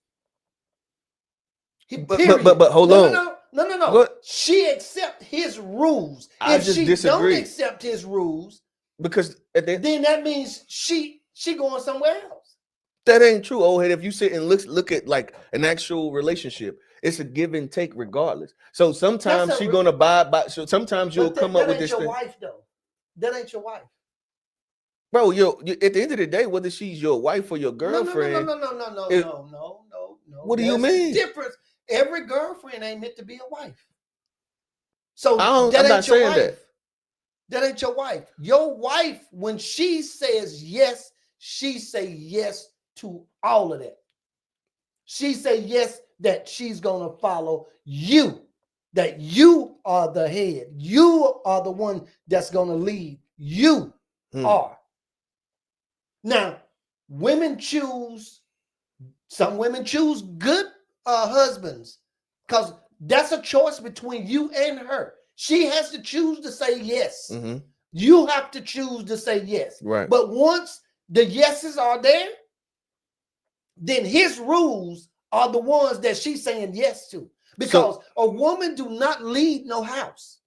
But hold on. No. She accept his rules. If she disagree. Don't accept his rules, because then that means she going somewhere else. That ain't true, old head. If you sit and look at like an actual relationship, it's a give and take regardless. So sometimes she's gonna buy. So sometimes you'll come up with this thing. That ain't your wife, though. That ain't your wife, bro. You at the end of the day, whether she's your wife or your girlfriend. No. What do you mean? Difference. Every girlfriend ain't meant to be a wife. So I'm not saying that. That ain't your wife. Your wife, when she says yes, she say yes to all of that. She say yes that she's gonna follow you, that you are the head. You are the one that's gonna lead. You are. Now, some women choose good husbands because that's a choice between you and her. She has to choose to say yes. You have to choose to say yes. Right. But once the yeses are there, then his rules are the ones that she's saying yes to. Because a woman do not lead no house.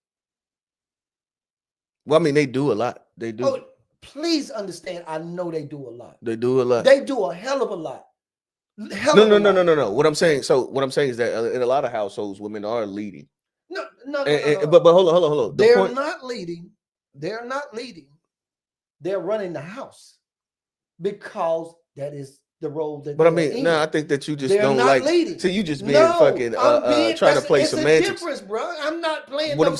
Well, I mean, they do a lot. They do. Oh, please understand, I know they do a lot. They do a lot. They do a hell of a lot. No. What I'm saying is that in a lot of households, women are leading. No. But hold on. They're not leading. They're not leading. They're running the house because that is the role that. But I mean, I think that you just don't like. Leading. So you just being fucking trying to play semantics. It's a difference, bro. I'm not playing. What I'm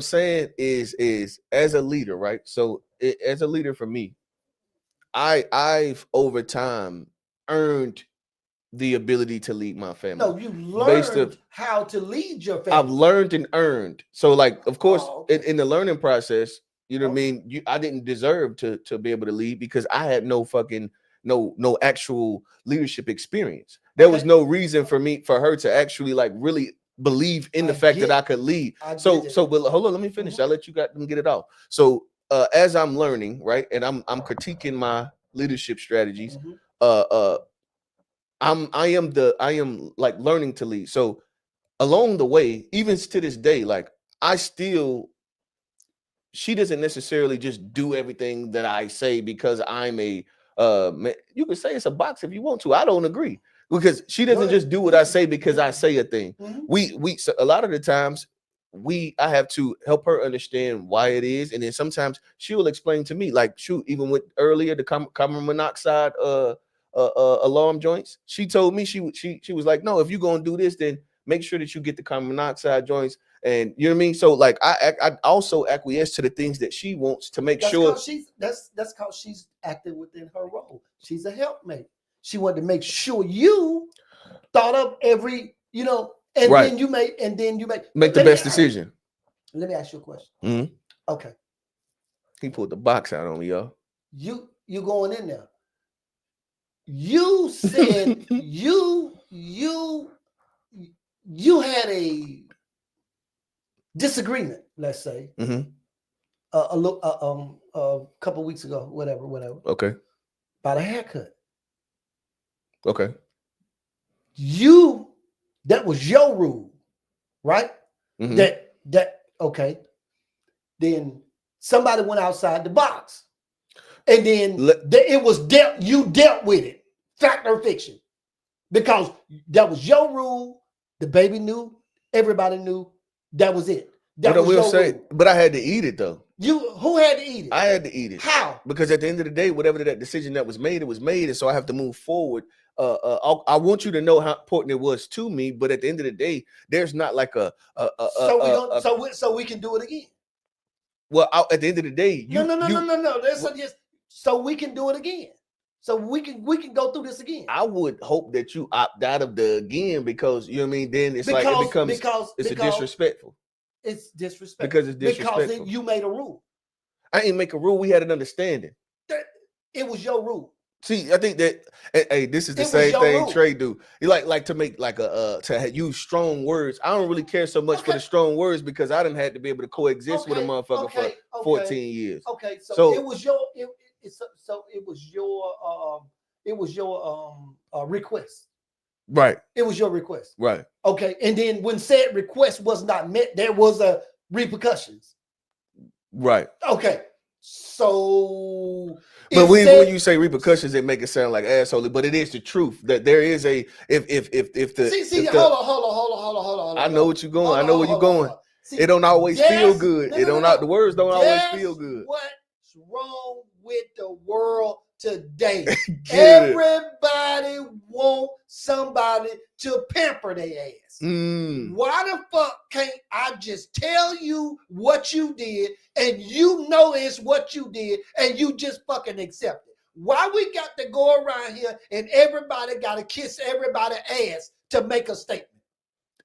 saying is as a leader, right? So as a leader for me, I've over time earned the ability to lead my family. No, you learned how to lead your family. I've learned and earned. So, like, of course, in the learning process, you know what I mean? I didn't deserve to be able to lead because I had no actual leadership experience. There was no reason for her to actually like really believe in the fact that I could lead. But hold on, let me finish. I'll let you them get it off. So as I'm learning, right, and I'm critiquing my leadership strategies, I am like learning to lead. So along the way, even to this day, like she doesn't necessarily just do everything that I say because I'm a you can say it's a box if you want to. I don't agree because she doesn't just do what I say because I say a thing. So a lot of the times I have to help her understand why it is, and then sometimes she will explain to me, like, shoot, even with earlier the carbon monoxide alarm joints, she told me she was like, no, if you're gonna do this, then make sure that you get the carbon monoxide joints, and you know what I mean. So like I also acquiesce to the things that she wants to make sure. That's because she's acting within her role. She's a helpmate. She wanted to make sure you thought of every, and then you make the best decision. Let me ask you a question. Okay. He pulled the box out on me, y'all. You going in there. You said you had disagreement, let's say, Mm-hmm. a couple weeks ago, whatever, Okay. about a haircut. Okay. You, that was your rule, right? Mm-hmm. That okay. Then somebody went outside the box, and then it was dealt. You dealt with it, fact or fiction, because that was your rule. The baby knew. Everybody knew. That was it. That But I was will your say, rule. but I had to eat it though. You who had to eat it? I had to eat it. How? Because at the end of the day, whatever that decision that was made, it was made, and so I have to move forward. I want you to know how important it was to me, but at the end of the day, there's not like so we can do it again. well, at the end of the day, No. That's just so we can do it again. So we can go through this again. I would hope that you opt out of the again because you know what I mean. Then it's like it becomes it's disrespectful. It's disrespectful Because it's disrespectful. Because you made a rule. I ain't make a rule. We had an understanding. It was your rule. See, I think that hey, this is the same thing Trey do. You like to make like to use strong words. I don't really care so much for the strong words because I didn't had to be able to coexist with a motherfucker for 14 years. Okay, so it was your it was your request. Right. It was your request. Right. Okay, and then when said request was not met, there was a repercussions. Right. Okay. So, but when you say repercussions, it make it sound like asshole. But it is the truth that there is a hold on. I know what you're going. I know where you're going. It don't always feel good. The words don't always feel good. What's wrong with the world today? Everybody want somebody to pamper their ass. Why the fuck can't I just tell you what you did and you know it's what you did and you just fucking accept it? Why we got to go around here and everybody got to kiss everybody's ass to make a statement?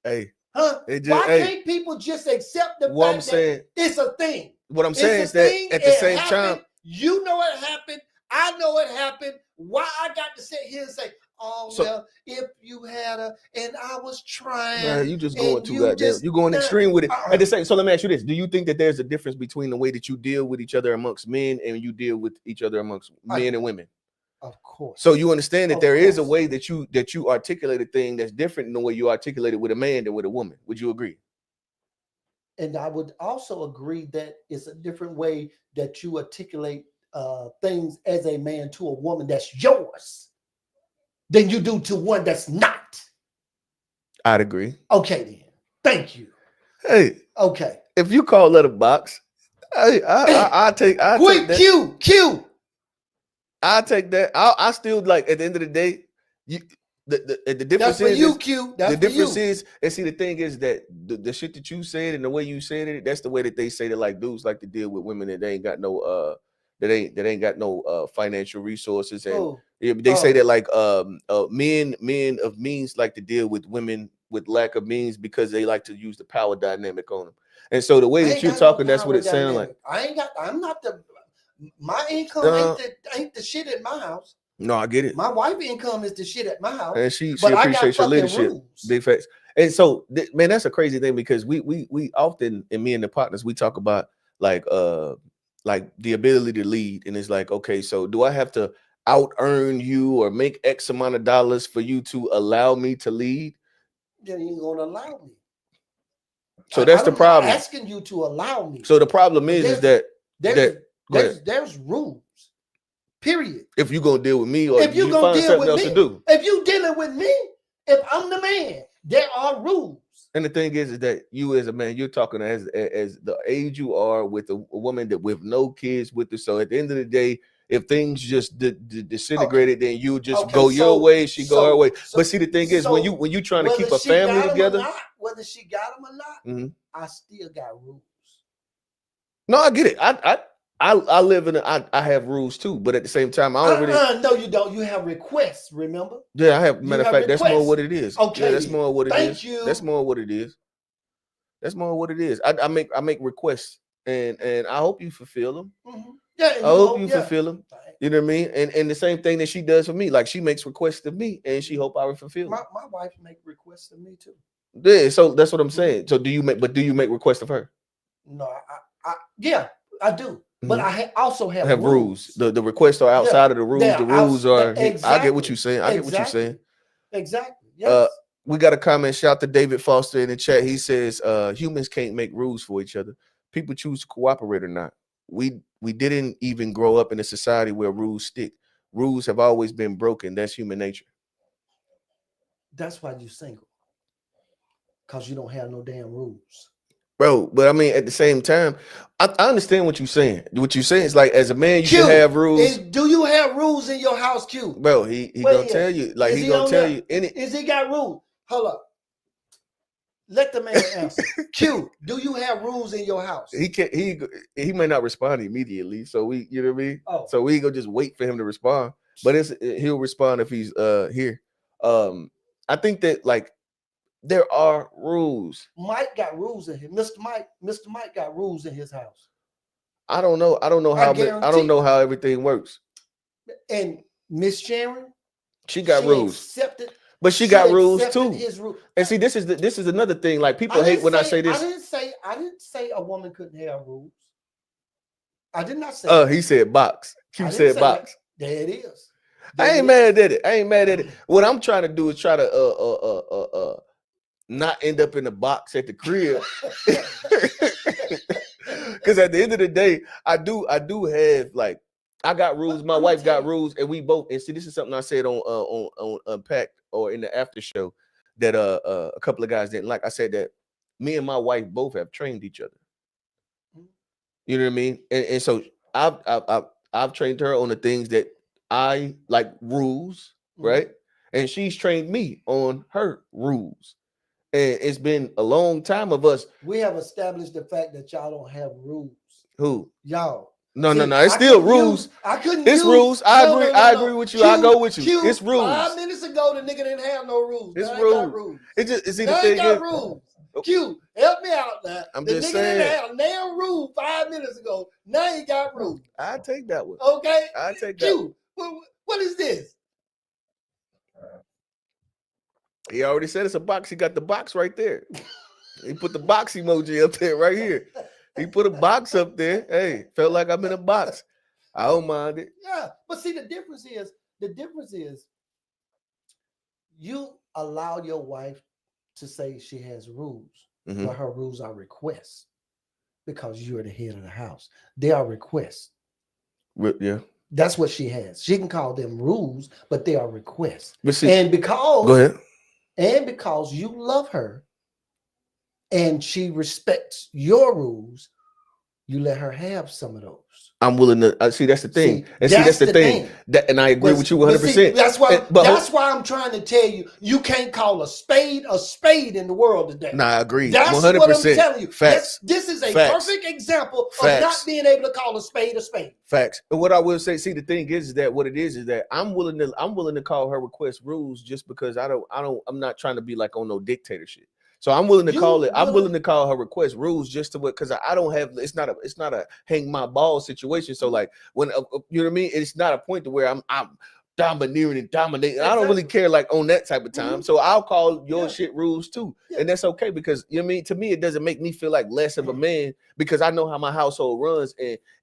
Hey. Huh? Why can't people just accept the fact that it's a thing? What I'm saying is that at the same time, you know it happened. I know it happened. Why I got to sit here and say, well, if you had and I was trying. Man, you just going too goddamn. You going extreme with it. At the same. So let me ask you this: do you think that there's a difference between the way that you deal with each other amongst men and you deal with each other amongst men and women? Of course. So you understand that there is a way that you articulate a thing that's different than the way you articulate it with a man than with a woman. Would you agree? And I would also agree that it's a different way that you articulate things as a man to a woman that's yours than you do to one that's not. I'd agree. Okay, then. Thank you. Hey. Okay. If you call that a box, I take quick that. Q. I take that. I still like at the end of the day, the difference is you, Q. The difference is, and see, the thing is that the shit that you said and the way you said it, that's the way that they say that like dudes like to deal with women that they ain't got no that ain't got no financial resources, and they say that like men of means like to deal with women with lack of means because they like to use the power dynamic on them. And so the way that you're talking, that's what it sounds like. I'm not the. My income ain't the shit at my house. No, I get it. My wife's income is the shit at my house, and she appreciates your leadership. Rules. Big facts. And so, man, that's a crazy thing because we often, and me and the partners, we talk about like the ability to lead, and it's like, okay, so do I have to out earn you or make X amount of dollars for you to allow me to lead? Then you ain't gonna allow me. So that's the problem. I'm asking you to allow me. So the problem is that there's rules. Period. If you're gonna deal with me, or if you're gonna find something else to do. If you're dealing with me, if I'm the man, there are rules. And the thing is that you as a man, you're talking as the age you are with a woman that with no kids with her. So at the end of the day, if things just disintegrated, then you just go your way, she go her way. But see, the thing is, when you trying to keep a family together, whether she got them or not, I still got rules. No, I get it. I live in I have rules too, but at the same time, I don't really. No, you don't. You have requests, remember? Yeah, I have. Matter of fact, that's more what it is. Okay, yeah, that's more what it is. Thank you. That's more what it is. That's more what it is. I make requests, and I hope you fulfill them. Mm-hmm. Yeah, I hope you fulfill them. You know what I mean? And the same thing that she does for me, like she makes requests of me, and she hope I will fulfill them. My wife make requests of me too. Yeah, so that's what I'm Mhm. saying. So do you make requests of her? No, yeah, I do. But Mhm. I also have Have rules. rules. The requests are Yeah, outside of the rules. The they're rules are I get what exactly, you're saying. I get what you're saying. exactly, exactly. Uh Yes, we got a comment. Shout to David Foster in the chat. He says humans can't make rules for each other. People choose to cooperate or not. We didn't even grow up in a society where rules stick. Rules have always been broken. That's human nature. that's why you're single, cause you don't have no damn rules. Bro, but I mean at the same time, I understand what you're saying. What you're saying is like as a man, you should Q, have rules. do you have rules in your house, Q? Bro, he Where gonna he tell at? you, like Is he he gonna on tell there? you any Is he got rules? Hold up. Let the man answer. Q, do you have rules in your house? he can't he may not respond immediately. So we you know what I mean? Oh, So we go just wait for him to respond. But he'll respond if he's here. Um I think that like there are rules. Mike got rules in him. Mr. Mike got rules in his house. I don't know. I I don't guarantee. know how everything works. And Miss Sharon, She got she rules. accepted. But she She got rules accepted too. his rule. And see, this is another thing. Like people hate when I say this. I didn't say a woman couldn't have rules. I did not say that. He said box. I Q didn't said say that. box. There it is. I There ain't it is. mad at it. I ain't mad at it. What I'm trying to do is try to not end up in a box at the crib. Because at the end of the day, I do have like I got rules. My I'ma wife tell got you. rules, and we both. And see, this is something I said on Unpacked or in the after show that a couple of guys didn't like. I said that me and my wife both have trained each other. You know what I mean? And so I've, I've I've I've trained her on the things that I like rules, Mhm. right? And she's trained me on her rules. And it's been a long time of us. We have established the fact that y'all don't have rules. Who? Y'all. No. See, It's still rules. I couldn't It's use rules. I no agree. no no I agree no. with you. I go with you. Q It's 5 rules. minutes ago the nigga didn't have no rules. It's Now he got rules. rules. It just see the Now he thing is. got rules. Oh, Q, help me out now. I'm The just nigga didn't saying. have no rule 5 minutes ago. Now he got rules. I take that one. Okay? I take that one. Q, what is this? He already said it's a box. He got the box right there. He put the box emoji up there right here. He put a box up there. Hey, felt like I'm in a box. I don't mind it. Yeah, but see the difference is you allow your wife to say she has rules, Mhm. but her rules are requests because you're the head of the house. They are requests. Yeah. That's what she has. She can call them rules, but they are requests. But see, And go ahead. because you love her and she respects your rules, you let her have some of those. I'm willing to see. That's the thing, See, and see that's that's the the thing. thing. That and I agree with you 100. See, percent But that's why I'm trying to tell you, you can't call a spade in the world today. nah, I agree. That's 100%. what I'm telling you. Facts. This is a Facts. perfect example Facts. of not being able to call a spade a spade. Facts. And what I will say, see, the thing is that what it is that I'm willing to call her request rules just because I'm not trying to be like on no dictatorship. So I'm willing to I'm willing to call her request rules just to what because I don't have it's not a hang my ball situation. So like when you know what I mean, it's not a point to where I'm domineering and dominating. Exactly. I don't really care like on that type of time. So I'll call your shit rules too. And that's okay because you know what I mean, to me it doesn't make me feel like less of a man because I know how my household runs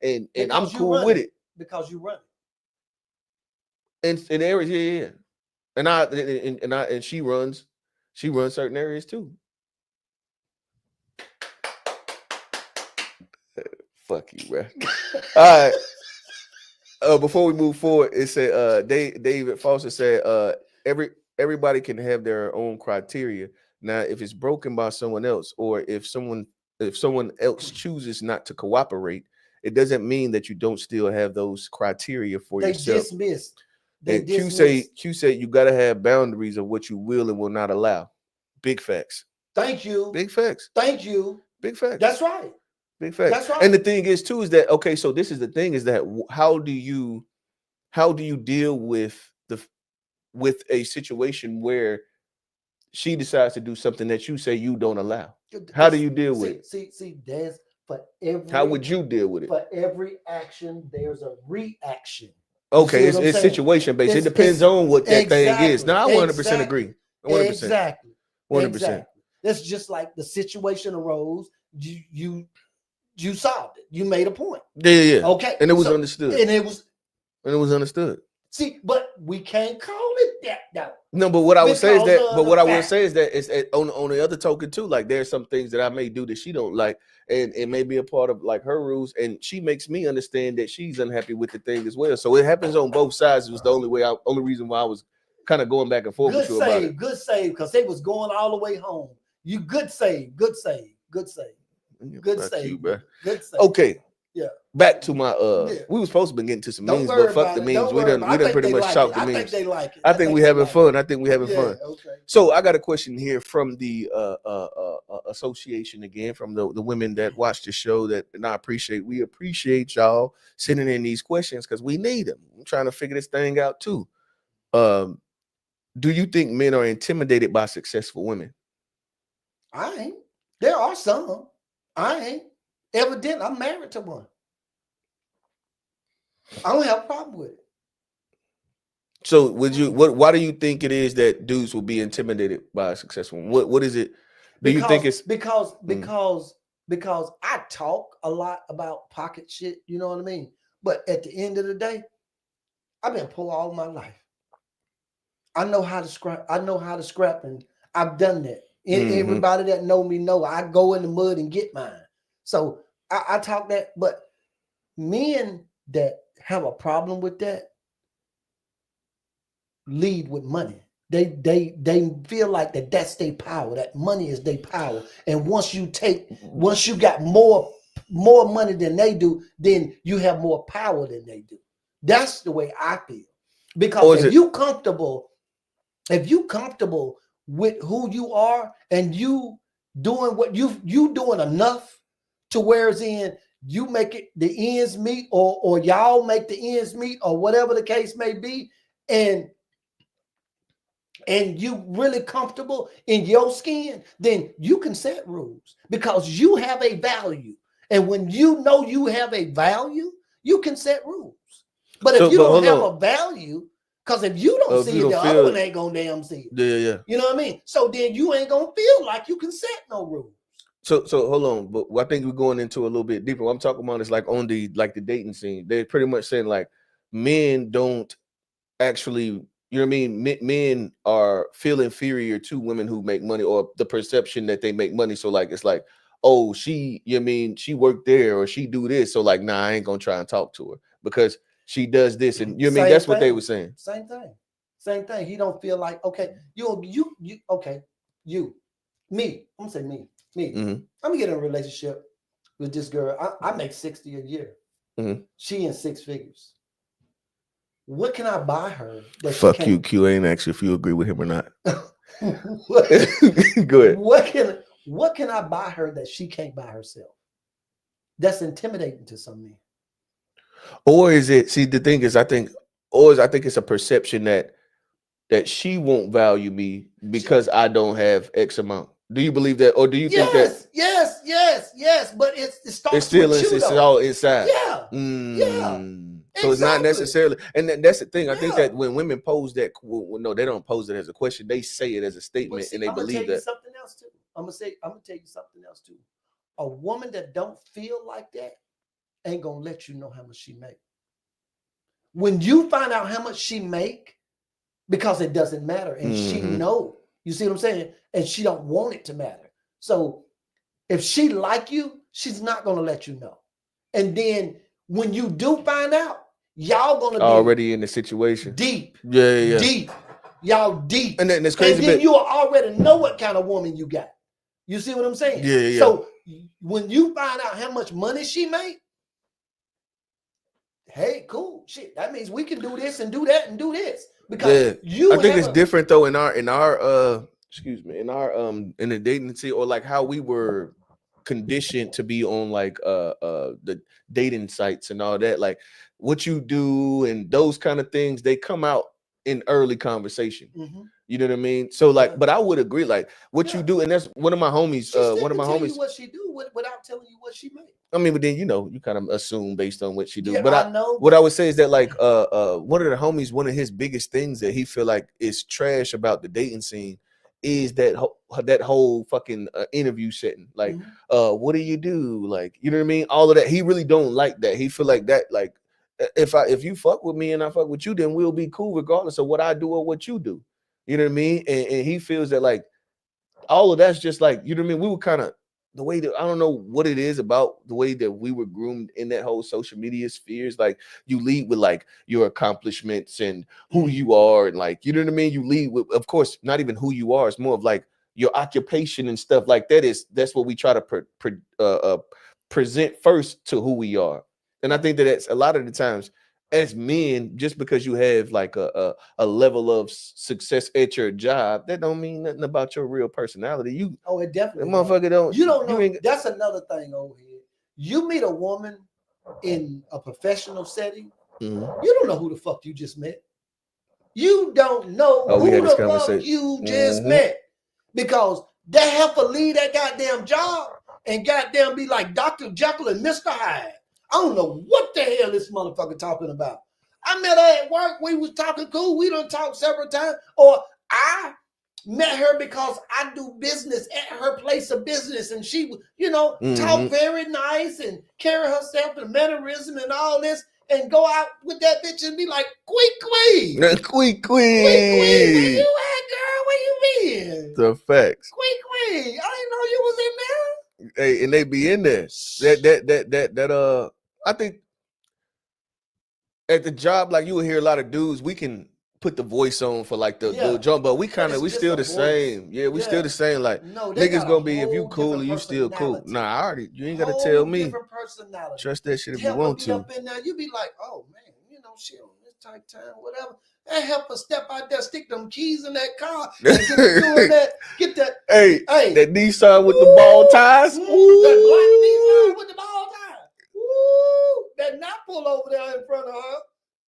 and I'm cool with it. Because you run it. In areas, yeah. And she runs certain areas too. Fuck you, bro. All right. Before we move forward, it said David Foster said everybody can have their own criteria. Now, if it's broken by someone else, or if someone else chooses not to cooperate, it doesn't mean that you don't still have those criteria for yourself. And Q say you gotta have boundaries of what you will and will not allow. Big facts. Thank you. Big facts. Thank you. Big facts. That's right. Big facts. That's right. And the thing is too is that okay, so this is the thing is that how do you deal with a situation where she decides to do something that you say you don't allow? How do you deal with it? See, Des, for every how would you deal with it? For every action, there's a reaction. Okay, it's situation based. It depends on what that thing is. Now I 100% agree. 100%. Exactly. 100%. That's just like the situation arose. You solved it. You made a point. Yeah. Okay. And it was So understood. and it was And it was understood. see, but we can't call it that though. No, but what I would say is Because that, of but the what I will fact. say is that it's on the other token too. Like there's some things that I may do that she don't like, and it may be a part of like her rules, and she makes me understand that she's unhappy with the thing as well. So it happens on both sides. It was the only reason why I was kind of going back and forth with you about it. Good save, because they was going all the way home. You good save, good save, good save, good Fuck you, save, bro. good save. Okay, Yeah. back to my Yeah. we were supposed to be getting to some Don't memes, worry but fuck about the it. memes. Don't We worry done about it. I think pretty they much like talked it. the I think memes. they like it. I think we they having like fun. I think we having it. fun. Yeah, okay. So I got a question here from the association again, from the women that watch the show, that, and we appreciate y'all sending in these questions because we need them. I'm trying to figure this thing out too. Um, do you think men are intimidated by successful women? I ain't. There are some. I ain't. Evidently, I'm married to one. I don't have a problem with it. So would you why do you think it is that dudes will be intimidated by a successful woman? What is it? Do you think it's Because I talk a lot about pocket shit, you know what I mean? But at the end of the day, I've been poor all my life. I know how to scrap. I know how to scrap, and I've done that. Everybody that know me know I go in the mud and get mine. So I talk that, but men that have a problem with that lead with money. They feel like that's their power. That money is their power. And once you got more money than they do, then you have more power than they do. That's the way I feel. Because if you comfortable with who you are and you doing what you doing enough to whereas in you make it the ends meet, or y'all make the ends meet, or whatever the case may be, and you really comfortable in your skin, then you can set rules because you have a value. And when you know you have a value, you can set rules. But if you don't have a value, because if you don't see it, the other one ain't gonna damn see it. Yeah. You know what I mean? So then you ain't gonna feel like you can set no rules. So hold on, but I think we're going into a little bit deeper. What I'm talking about is like on the dating scene. They're pretty much saying like men don't actually, you know what I mean? Men are feel inferior to women who make money, or the perception that they make money. So like it's like, oh, she, you know what I mean, she worked there or she do this. So like, nah, I ain't gonna try and talk to her because she does this. And you know what I mean? That's what they were saying. Same thing. He don't feel like, okay, you okay, me. I'm gonna say me. I'm gonna get in a relationship with this girl. I make 60 a year. She in six figures. What can I buy her? Fuck you, Q. Ain't asked if you agree with him or not. Go ahead. What can I buy her that she can't buy herself? That's intimidating to some men. Or is it? See, the thing is, I think it's a perception that she won't value me because I don't have X amount. Do you believe that, or do you think that? Yes. But it starts. It's still with you, it's all inside. Yeah. So it's not necessarily, and that's the thing. I think that when women pose that, well, no, they don't pose it as a question. They say it as a statement, and they believe that. Something else too. I'm gonna tell you something else too. A woman that don't feel like that ain't gonna let you know how much she make. When you find out how much she make, because it doesn't matter, and she know. You see what I'm saying? And she don't want it to matter. So if she like you, she's not gonna let you know. And then when you do find out, y'all gonna be already in the situation. Deep. Y'all deep. And then it's crazy. And then you already know what kind of woman you got. You see what I'm saying? Yeah. So when you find out how much money she make, hey, cool. Shit. That means we can do this and do that and do this. Because I think it's different though in our in the dating scene, or like how we were conditioned to be on like the dating sites and all that. Like what you do and those kind of things, they come out in early conversation. You know what I mean? So like, but I would agree, like what you do, and that's one of my homies. One of my homies. You what she do without telling you what she made. I mean, but then you kind of assume based on what she do. Yeah, but I know. What I would say is that like one of the homies, one of his biggest things that he feel like is trash about the dating scene is that whole fucking interview setting. Like, what do you do? Like, you know what I mean? All of that. He really don't like that. He feel like that. Like, if you fuck with me and I fuck with you, then we'll be cool regardless of what I do or what you do. You know what I mean? And he feels that like all of that's just like, you know what I mean? We were kind of the way that I don't know what it is about the way that we were groomed in that whole social media spheres. Like you lead with like your accomplishments and who you are, and like, you know what I mean? You lead with, of course, not even who you are. It's more of like your occupation and stuff like that. That's what we try to present first to who we are. And I think that that's a lot of the times as men, just because you have like a level of success at your job, that don't mean nothing about your real personality. You, Oh, it definitely motherfucker, don't. You don't You know. ain't. That's another thing over here. You meet a woman in a professional setting, you don't know who the fuck you just met. You don't know Oh, we who had this the fuck conversation. you just met because that heifer leave that goddamn job and goddamn be like Dr. Jekyll and Mr. Hyde. I don't know what the hell this motherfucker talking about. I met her at work. We was talking cool. We done talked several times. Or I met her because I do business at her place of business, and she, talk very nice and carry herself in mannerism and all this, and go out with that bitch and be like, "Quee, Quee, where you at, girl? Where you been? The facts. Quee, I didn't know you was in there." Hey, and they be in there. I think at the job, like you will hear a lot of dudes, we can put the voice on for like the jump, but we still the same. Yeah, we still the same. Like no, niggas gonna be, if you cool, you still cool. Nah, I already, you ain't gotta tell me. Different personality. Trust that shit if you want to. Up in there, you be like, oh man, shit on this tight time, whatever. That help her step out there, stick them keys in that car, and get doing that. Get that. Hey, that Nissan with the ball ties. That black Nissan with the ball ties. Woo! That not pull over there in front of her.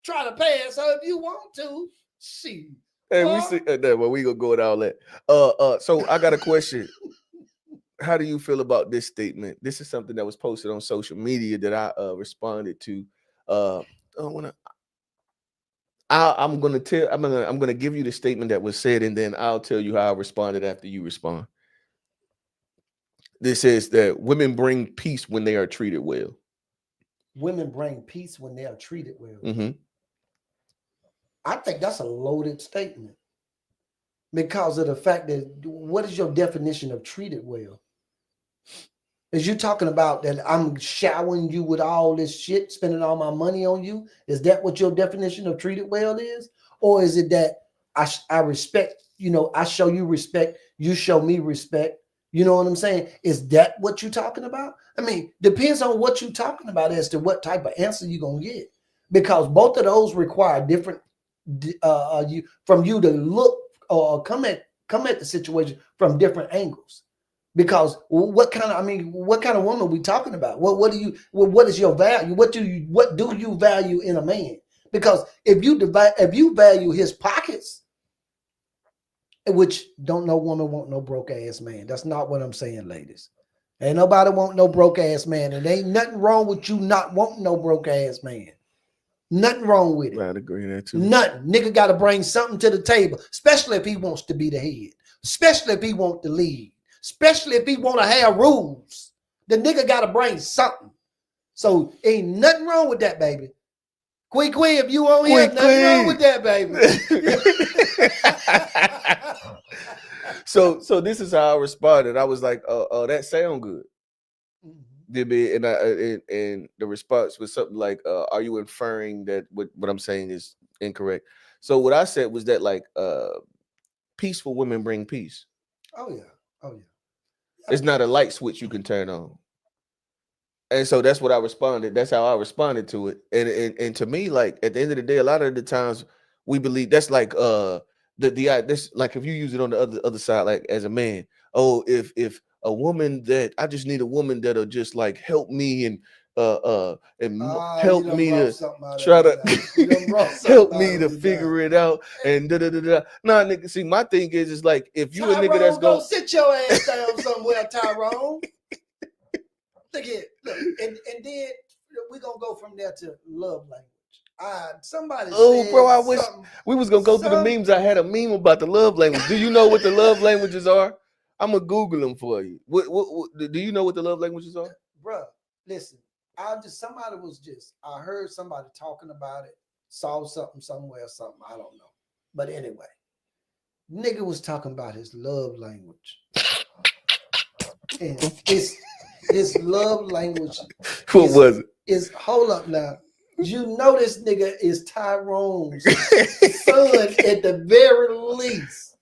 Try to pass her if you want to. See. Hey, we see that. Well, we gonna go with all that. So I got a question. How do you feel about this statement? This is something that was posted on social media that I responded to. I'm gonna give you the statement that was said, and then I'll tell you how I responded after you respond. This says that women bring peace when they are treated well. Women bring peace when they are treated well. I think that's a loaded statement because of the fact that what is your definition of treated well? Is you talking about that I'm showering you with all this shit, spending all my money on you? Is that what your definition of treated well is? Or is it that I respect, I show you respect, you show me respect? You know what I'm saying? Is that what you're talking about? I mean, depends on what you're talking about as to what type of answer you're going to get. Because both of those require different from you to look or come at the situation from different angles. Because what kind of woman are we talking about? What is your value? What do you value in a man? Because if you value his pockets, which don't no woman want no broke ass man. That's not what I'm saying, ladies. Ain't nobody want no broke ass man. And ain't nothing wrong with you not wanting no broke ass man. Nothing wrong with it. I'd agree with that too. Nothing. Nigga got to bring something to the table, especially if he wants to be the head, especially if he wants to lead. Especially if he want to have rules. The nigga got to bring something. So ain't nothing wrong with that, baby. Quee, if you on here, nothing wrong with that, baby. So this is how I responded. I was like, oh, that sound good. And the response was something like, are you inferring that what I'm saying is incorrect? So what I said was that like peaceful women bring peace. Oh yeah. It's not a light switch you can turn on. And so that's what I responded. That's how I responded to it. And to me, like at the end of the day, a lot of the times we believe that's like this, like if you use it on the other side, like as a man, oh, if a woman that I just need a woman that'll just like help me and help me to try to help me to figure it out and da da da da. Nah, nigga, see, my thing is like if you Tyrone, a nigga that's go sit your ass down somewhere, Tyrone. Look at and then we're gonna go from there to love language. Somebody Oh, bro, said I wish something. we was gonna go through the memes. I had a meme about the love language. Do you know what the love languages are? I'm gonna Google them for you. What do you know what the love languages are? Bruh, listen, I heard somebody talking about it, saw something somewhere, something, I don't know. But anyway, nigga was talking about his love language. And his love language What was it? is hold up now. You know this nigga is Tyrone's son at the very least.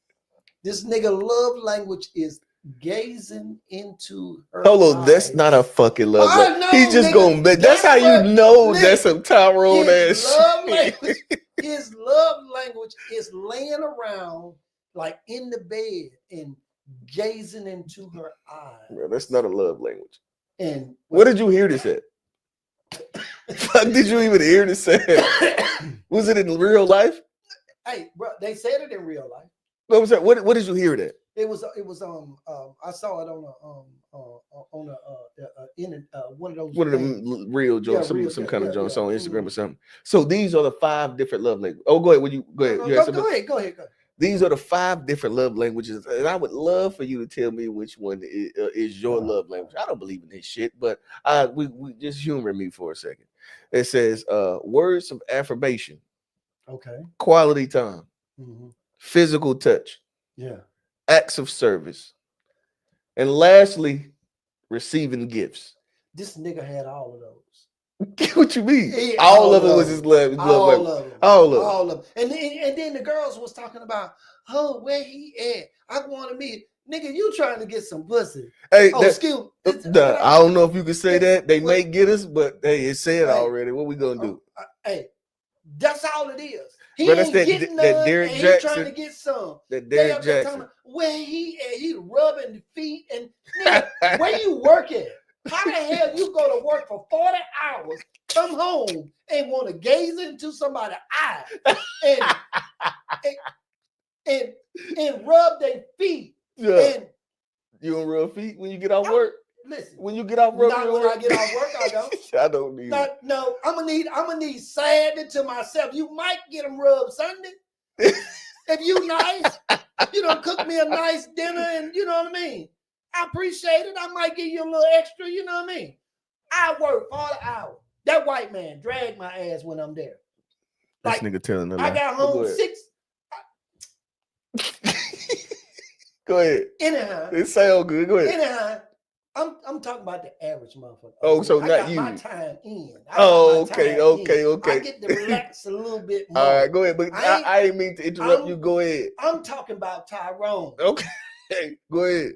This nigga love language is gazing into her Hold on, that's eyes. not a fucking love I language. know, He's just nigga. gonna bet. That's how you what- know that's listen, some Tyrone his ass love shit. language. His love language is laying around like in the bed and gazing into her eyes. Bro, that's not a love language. And Where did you hear this at? Fuck, did you even hear this at? Was it in real life? Hey, bro, they said it in real life. What was that? What did you hear that? It was I saw it on one of those One of things. the real joints, Yeah, real, some yeah, kind of yeah, joints yeah. on Instagram or something. So these are the 5 different love languages. Oh, go ahead. When you go ahead. You had something? Go ahead. These are the 5 different love languages, and I would love for you to tell me which one is your love language. I don't believe in this shit, but we just humor me for a second. It says words of affirmation, Okay. quality time, Mm-hmm. physical touch, Yeah. acts of service, and lastly, receiving gifts. This nigga had all of those. What you mean? He, All of it was his love language. of them. All of All of them. And then the girls was talking about, oh, where he at? I want to meet. Nigga, you trying to get some pussy. Hey, excuse I don't know if you can say that. They may get us, but hey, it's said Hey, already. What we gonna do? Hey, that's all it is. He Bro, ain't getting that none, Derek and Jackson. he trying to get some. That They Derek up there Jackson. talking about where he at. He rubbing the feet and nigga, where you work at? How the hell you go to work for 40 hours, come home and want to gaze into somebody's eye and rub their feet? Yeah. And you don't rub feet when you get off work? Listen, when you get off work, not when I get off work, I don't. I don't need it. No, I'm gonna need Saturday to myself. You might get them rubbed Sunday. If you nice, you don't cook me a nice dinner, and you know what I mean. I appreciate it. I might give you a little extra. You know what I mean. I work 40 hours. That white man dragged my ass when I'm there. This nigga telling a lie. I got home 6. Go ahead. Anyhow, it sound good. Go ahead. Anyhow, I'm talking about the average motherfucker. Oh, so I not got you. my time in. Okay. I get to relax a little bit more. All right, go ahead. But I ain't mean to interrupt you. Go ahead. I'm talking about Tyrone. Okay, go ahead.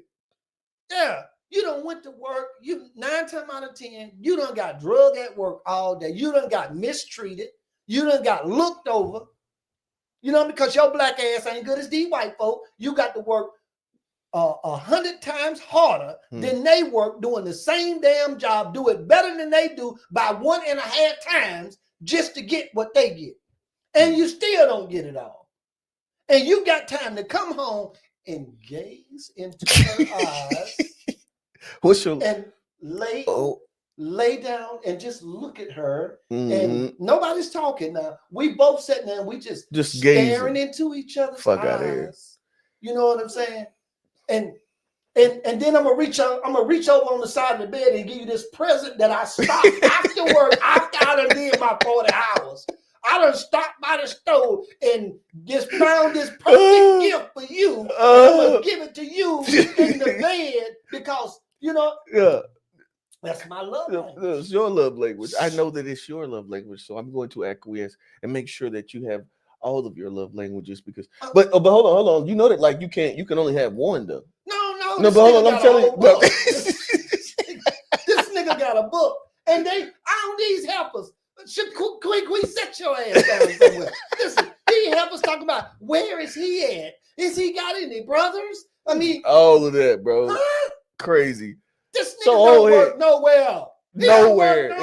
Yeah, you done went to work. You 9 times out of 10, you done got drug at work all day. You done got mistreated. You done got looked over. You know, because your black ass ain't good as these white folk. You got to work 100 times harder than they work doing the same damn job, do it better than they do by 1.5 times just to get what they get. And you still don't get it all. And you got time to come home and gaze into her eyes. What's your and lay down and just look at her. And nobody's talking now. We both sitting there and we just staring gazing into each other's Fuck eyes. out of here. You know what I'm saying? And then I'm gonna reach over on the side of the bed and give you this present that I stopped after work. After I done did my 40 hours. I done stopped by the stove and just found this perfect gift for you. And I'm gonna give it to you in the bed because you know. Yeah. That's my love language. It's your love language. I know that it's your love language, so I'm going to acquiesce and make sure that you have all of your love languages because. But hold on. You know that like you can only have one though. No. But hold on. I'm telling you. This nigga got a book, and I don't need helpers. Quick, set your ass down somewhere. Listen, these helpers talking about where is he at? Is he got any brothers? I mean, all of that, bro. Huh? Crazy. This nigga don't work nowhere. Nowhere.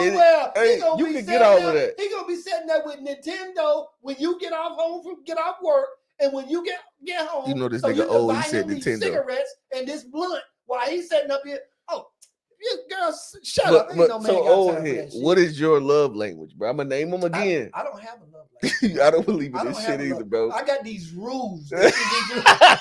Hey, you can get all of that. He gonna be sitting there with Nintendo when you get off work, and when you get home, you know this so nigga you can old. buy He said him these Nintendo cigarettes and this blunt while he's sitting up here. Oh, You girls, shut up. Ain't no so man got old time for head. that What shit. is your love language, bro? I'm gonna name them again. I don't have a love language. I don't believe in I don't this have shit a either, love. bro. I got these rules that you need to.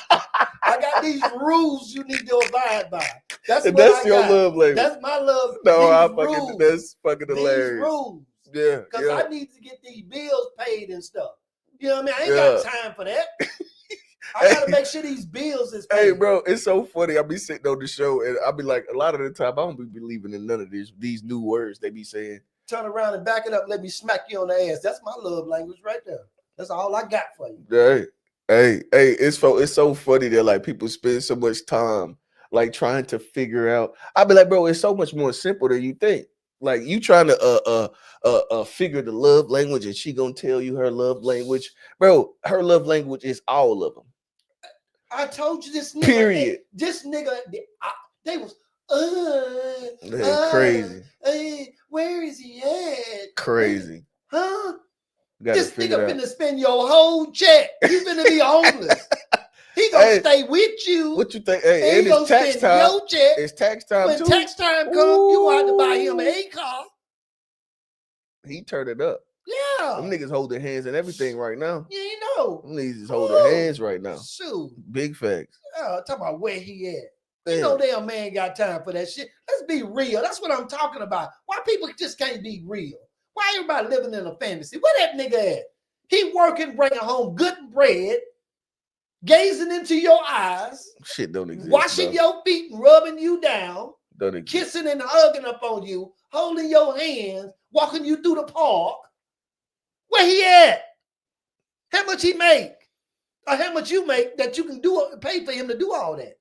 I got these rules you need to abide by. That's And what that's I your got. love language. That's my love. No, These I fucking rules. that's fucking These hilarious. rules. Yeah, Because yeah, I need to get these bills paid and stuff. You know what I mean? I ain't yeah. got time for that. I Hey, gotta make sure these bills is hey, paid. bro, it's so funny. I be sitting on the show and I be like, a lot of the time, I don't be believing in none of these new words they be saying. Turn around and back it up. Let me smack you on the ass. That's my love language right there. That's all I got for you. Hey, hey, it's so funny that like people spend so much time like trying to figure out. I be like, bro, it's so much more simple than you think. Like you trying to figure the love language, and she gonna tell you her love language, bro. Her love language is all of them. I told you this nigga. Period. This nigga. They was. Man, crazy, Where is he at? crazy. Huh? Got to This figure nigga it out. finna spend your whole check. You finna be homeless. He gonna Hey, stay with you. what you think? Hey, And and he it's gonna tax spend time. your check. It's tax time When too. tax time come, you gonna have to buy him a car. He turned it up. Yeah. Them niggas holding hands and everything right now. Yeah, you know. Them niggas is holding hands right now. Shoot. Big facts. Yeah, talk about where he at. Damn. You know damn man got time for that shit. Let's be real. That's what I'm talking about. Why people just can't be real? Why everybody living in a fantasy? Where that nigga at? He working, bringing home good bread, gazing into your eyes, Shit don't exist. washing bro. your feet and rubbing you down, Don't exist. kissing and hugging up on you, holding your hands, walking you through the park. Where he at? How much he make? Or how much you make that you can do pay for him to do all that?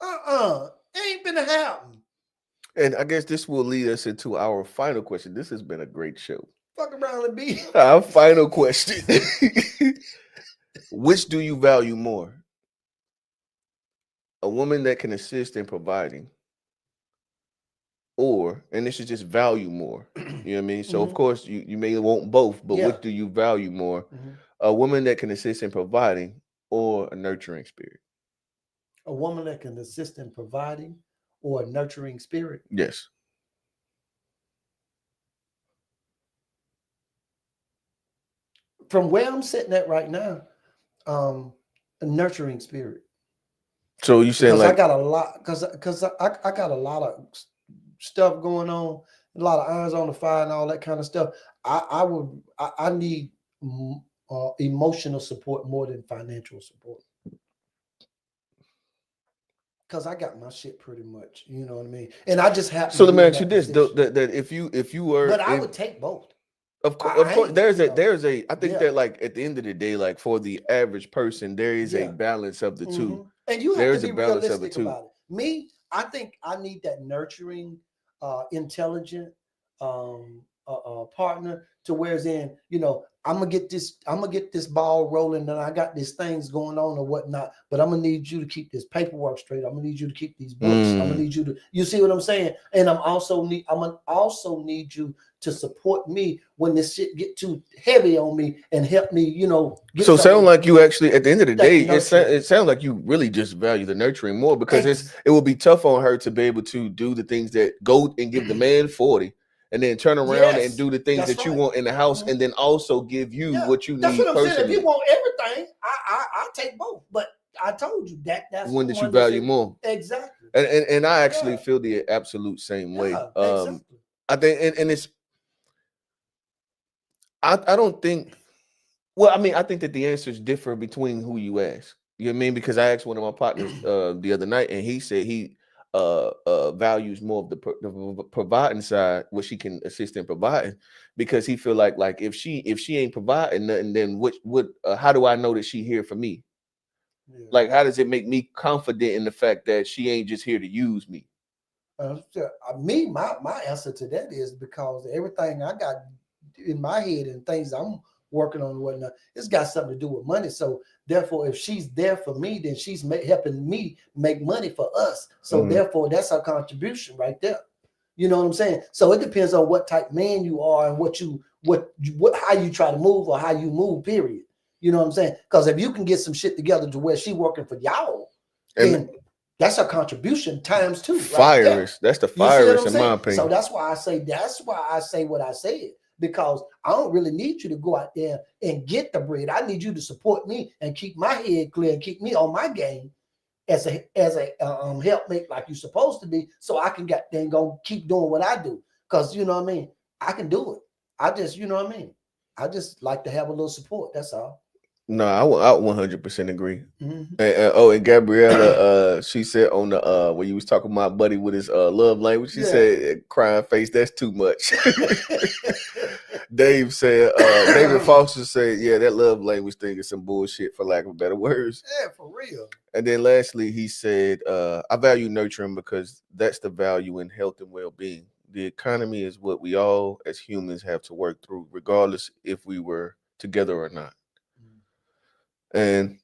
It ain't gonna happen. And I guess this will lead us into our final question. This has been a great show. Fuck around and be. Our final question. Which do you value more? A woman that can assist in providing, or, and this is just value more. You know what I mean? So of course you may want both, but what do you value more? A woman that can assist in providing or a nurturing spirit? A woman that can assist in providing or a nurturing spirit? Yes. From where I'm sitting at right now, a nurturing spirit. So you saying Because like I got a lot, because I got a lot of stuff going on, a lot of irons on the fire and all that kind of stuff. I need emotional support more than financial support. Because I got my shit pretty much, you know what I mean? And I just have to. So let me be in ask you that this: position. that if you were, But I would take both. of course, I ain't, there's you a know. there's a I think Yeah. that like at the end of the day, like for the average person, there is a Yeah. balance of the two. And you have There's to a be balance of realistic it too. about it. Me, I think I need that nurturing, intelligent partner to where's in, you know, I'm gonna get this ball rolling, and I got these things going on or whatnot, but I'm gonna need you to keep this paperwork straight. I'm gonna need you to keep these books. I'm gonna need you to, you see what I'm saying? And I'm gonna also need you to support me when this shit get too heavy on me and help me, you know. So sound like you actually at the end of the day, it nurturing. sounds like you really just value the nurturing more, because it will be tough on her to be able to do the things that go and give the man 40 and then turn around and do the things that you want in the house, and then also give you what you That's need what I'm saying. If personally. you want everything, I'll take both. But I told you that's One the that you one that's value more. exactly. And I actually feel the absolute same way. Exactly. I think and it's I don't think, well, I mean, I think that the answers differ between who you ask. You know what I mean? Because I asked one of my partners the other night, and he said he values more of the providing side, what she can assist in providing, because he feel like if she ain't providing nothing, then what how do I know that she here for me? Yeah. Like, how does it make me confident in the fact that she ain't just here to use me? My answer to that is because everything I got in my head and things I'm working on and whatnot, it's got something to do with money. So therefore, if she's there for me, then she's helping me make money for us. So therefore, that's her contribution right there. You know what I'm saying? So it depends on what type man you are and what how you try to move or how you move. Period. You know what I'm saying? Because if you can get some shit together to where she working for y'all, then That's a contribution times two, right there. Fires. That's the You see what fires, I'm in my saying? So opinion. that's why I say what I said, because I don't really need you to go out there and get the bread. I need you to support me and keep my head clear and keep me on my game as a helpmate like you're supposed to be, so I can get then go keep doing what I do. Because you know what I mean, I can do it. I just you know what I mean. I just like to have a little support. That's all. No, I 100% agree. Hmm. And Gabriella, she said on the when you was talking about buddy with his love language, she Yeah. said crying face, that's too much. Dave said, David Foster said, yeah, that love language thing is some bullshit for lack of better words. Yeah, for real. And then lastly, he said, I value nurturing because that's the value in health and well being. The economy is what we all as humans have to work through, regardless if we were together or not. And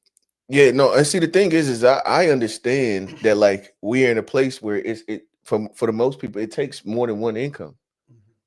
yeah, no, and see the thing is I understand that like we're in a place where it for the most people it takes more than one income.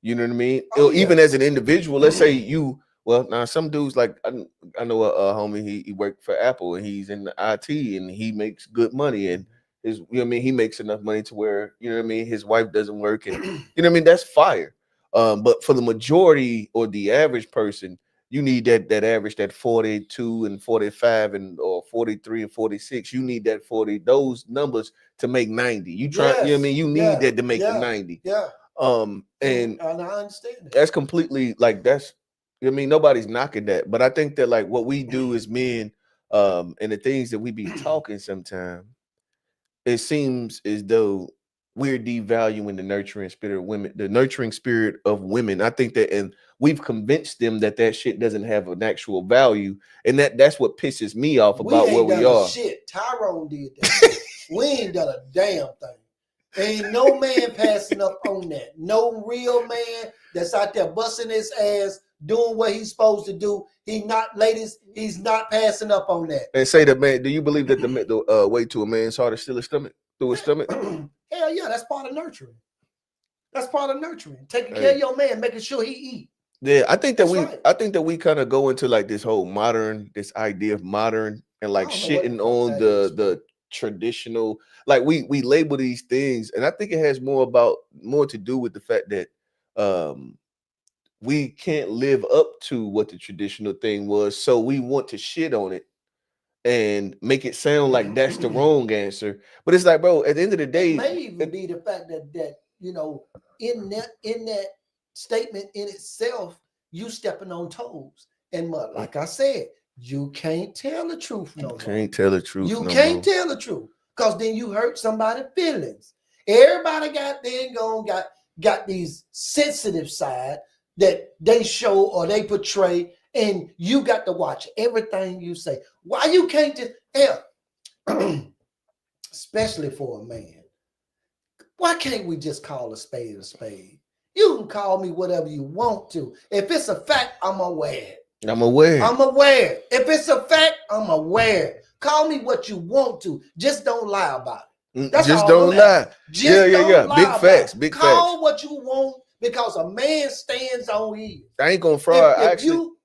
You know what I mean? Oh yeah. Even as an individual, let's say you, well, now some dudes like I know a homie, he worked for Apple and he's in the IT and he makes good money and his, you know what I mean, he makes enough money to where, you know what I mean, his wife doesn't work and you know what I mean, that's fire. But for the majority or the average person, you need that average, that 42 and 45 and or 43 and 46. You need that 40, those numbers to make 90. You try, you know what I Yes. mean? You need Yeah. that to make the Yeah. 90. Yeah. And And I understand that. that's completely like that's, I mean, nobody's knocking that, but I think that like what we do as men, and the things that we be talking sometimes, it seems as though we're devaluing the nurturing spirit of women, the nurturing spirit of women. I think that, and we've convinced them that that shit doesn't have an actual value, and that's what pisses me off We about where ain't we done a are. shit. Tyrone did that shit. We ain't done a damn thing. Ain't no man passing up on that. No real man that's out there busting his ass, doing what he's supposed to do. He not, ladies, he's not passing up on that. And say that, man, do you believe that the way to a man's heart is still his stomach, through his stomach? Hell yeah, that's part of nurturing. That's part of nurturing. Taking care of Hey. your man, making sure he eat. Yeah, I think that That's we right. I think that we kind of go into like this whole modern, this idea of modern and I like don't know what the shitting fuck on that is, man. the traditional, like we label these things, and I think it has more to do with the fact that um we can't live up to what the traditional thing was, so we want to shit on it and make it sound like that's the wrong answer. But it's like, bro, at the end of the It day, may even be the fact that in that statement in itself, you stepping on toes. And like I said, you can't tell the truth no more. can't tell the truth You no can't more. tell the truth because then you hurt somebody's feelings. Everybody got these sensitive side that they show or they portray, and you got to watch everything you say. Why you can't just hell, especially for a man? Why can't we just call a spade a spade? You can call me whatever you want to. If it's a fact, I'm aware. I'm aware. I'm aware. If it's a fact, I'm aware. Call me what you want to. Just don't lie about it. That's Just all I'm don't asking. lie. Yeah, Just yeah, don't yeah. Big lie about facts. it. Big facts. Call what you want because a man stands on his. I ain't gonna If fraud. I if actually, you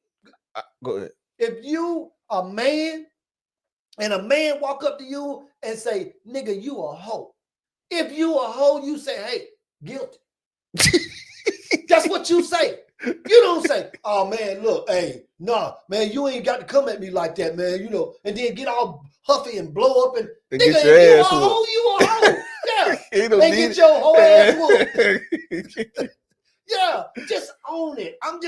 go ahead. if you a man and a man walk up to you and say, "Nigga, you a hoe." If you a hoe, you say, "Hey, guilty." That's what you say. You don't say, "Oh man, look, hey, nah, man, you ain't got to come at me like that, man." And then get all huffy and blow up and And nigga, get your if you a ass whooped. hoe, you a hoe. Yeah. You don't And need get your hoe ass whooped. it. Yeah, just own it. I'm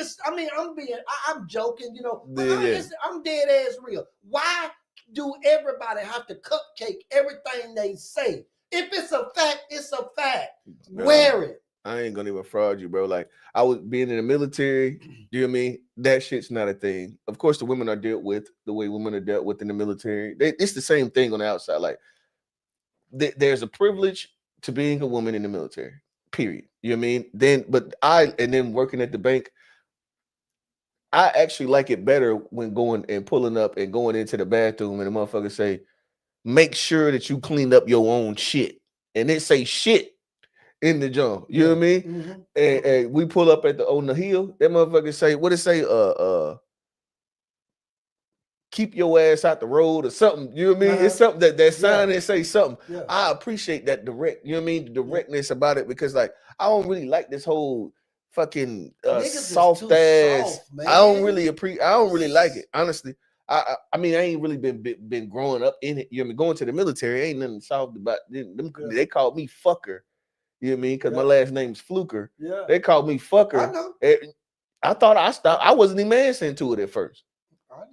joking, but Yeah, yeah. I'm dead ass real. Why do everybody have to cupcake everything they say? If it's a fact, it's a fact. Bro, Wear it. I ain't gonna even fraud you, bro. Like I was being in the military. You know what I mean? That shit's not a thing. Of course, the women are dealt with the way women are dealt with in the military. It's the same thing on the outside. Like there's a privilege to being a woman in the military. Period. You know what I mean? Then working at the bank, I actually like it better when going and pulling up and going into the bathroom and the motherfucker say, make sure that you clean up your own shit. And it say shit in the jump. You know Yeah. what I mean? Mm-hmm. And we pull up on the hill. That motherfucker say, what it say? keep your ass out the road or something. You know what I mean? It's something that sign and say something. Yeah. I appreciate that direct, you know what I mean? The Yeah. directness about it, because like I don't really like this whole fucking Niggas is soft too ass. soft, man. I don't really I don't really like it, honestly. I mean, I ain't really been growing up in it. You know what I mean? Going to the military ain't nothing soft about them. Yeah. They called me fucker. You know what I mean? Because my Yeah. last name's Fluker. Yeah. They called me I fucker. know. I thought I stopped. I wasn't even answering to it at first. I know.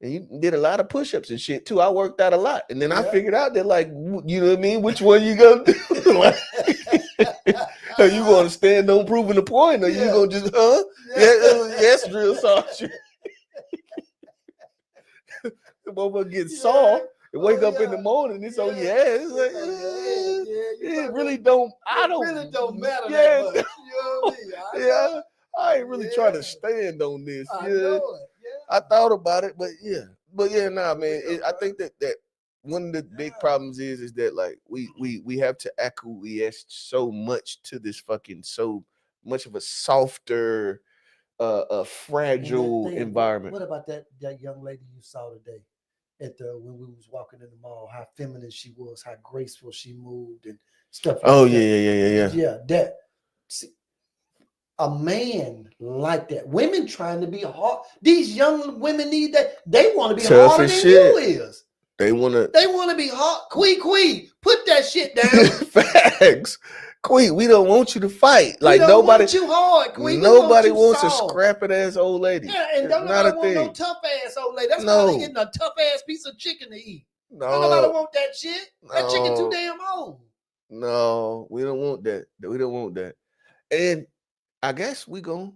And you did a lot of push-ups and shit too. I worked out a lot. And then I Yeah. figured out that, like, you know what I mean? Which one you gonna do? Like, are you gonna stand on proving the point? Or you Yeah. gonna just, yes, drill sergeant. The motherfucker get Yeah. sore and wake Oh, up in the yeah. morning. It's on your Yeah. ass. It's It's like, on your ass. Yeah, you it about really to- don't. I It don't. really don't matter Yeah, that much. You know what I mean? I yeah. know. I ain't really trying to Yeah. stand on this. I Yeah. know it. Yeah. I thought about it, but yeah, nah, man. real, I bro. think that one of the big Yeah. problems is that like we have to acquiesce so much to this fucking so much of a softer, And that fragile thing, environment. what about that young lady you saw today at the when we was walking in the mall? How feminine she was, how graceful she moved, and stuff like Oh that. yeah. Yeah, that see, a man like that. Women trying to be hard. These young women need that. They want to be Tough harder as than shit. you is. They wanna They want to be hard. Quee, put that shit down. facts. Queen, we don't want you to fight. We Like don't nobody, want you hard, Quee. We want nobody you wants a soft. scrapping ass old lady. Yeah, and It's don't not a nobody want no thing. tough ass old lady. That's why they No, getting a tough ass piece of chicken to eat. Don't nobody no, want that shit. That chicken too no, damn old. no. We don't want that. We don't want that. And I guess we gonna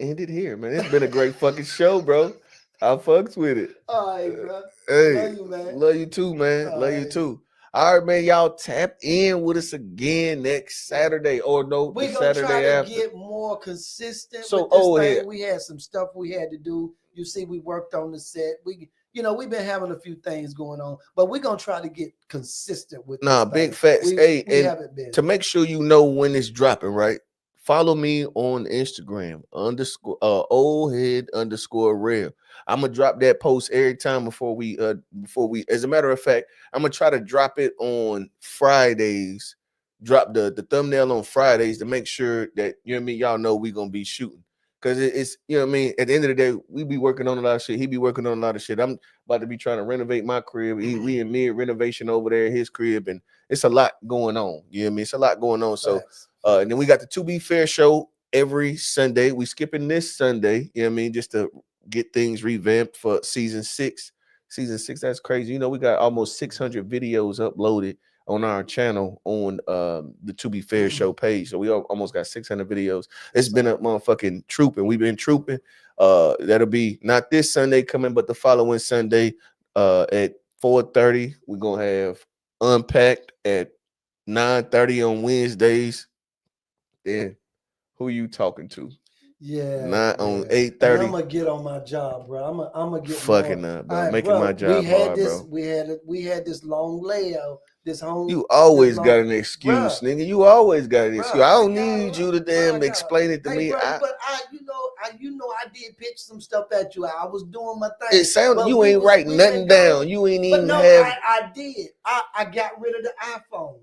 end it here, man. It's been a great fucking show, bro. I fucks with it. All right, bro. Hey, Love you, man. love you too, man. All Love you right. too. All right, man. Y'all tap in with us again next Saturday, or no, the We're gonna try Saturday to after. get more consistent So, with this oh thing. yeah, We had some stuff we had to do. You see, we worked on the set. We've been having a few things going on, but we're gonna try to get consistent with nah, this big thing. facts. Hey, We and haven't been. to make sure you know when it's dropping, right? Follow me on Instagram old head underscore real. I'm gonna drop that post every time before we as a matter of fact, I'm gonna try to drop it on Fridays. Drop the thumbnail on Fridays to make sure that you know what I mean, y'all know we gonna be shooting. Cause it's you know what I mean, at the end of the day, we be working on a lot of shit. He be working on a lot of shit. I'm about to be trying to renovate my crib. We in mid renovation over there, his crib, and it's a lot going on. You know what I mean? It's a lot going on. So Facts. and then we got the To Be Fair show every Sunday. We skipping this Sunday, you know what I mean, just to get things revamped for season 6. Season 6, that's crazy. You know, we got almost 600 videos uploaded on our channel on the To Be Fair show page. So we almost got 600 videos. It's been a motherfucking trooping. We've been trooping. That'll be not this Sunday coming, but the following Sunday at 4:30. We're gonna have Unpacked at 9:30 on Wednesdays. Then who you talking to? Yeah, Not on man. And I'm 8:30. gonna get on my job, bro. I'm gonna get more. Fucking up, All bro. right, Making my bro. We job had hard, this. bro. We had this long layout. This You whole this always long, got an excuse, bro. nigga. You always got an excuse. Bro, I I don't got need you to bro. I damn got explain it to Hey, me. bro. But I did pitch some stuff at you. I was doing my It thing, sounded but you ain't writing we been nothing gone. down. You ain't But even no, have. I did. I got rid of the iPhone.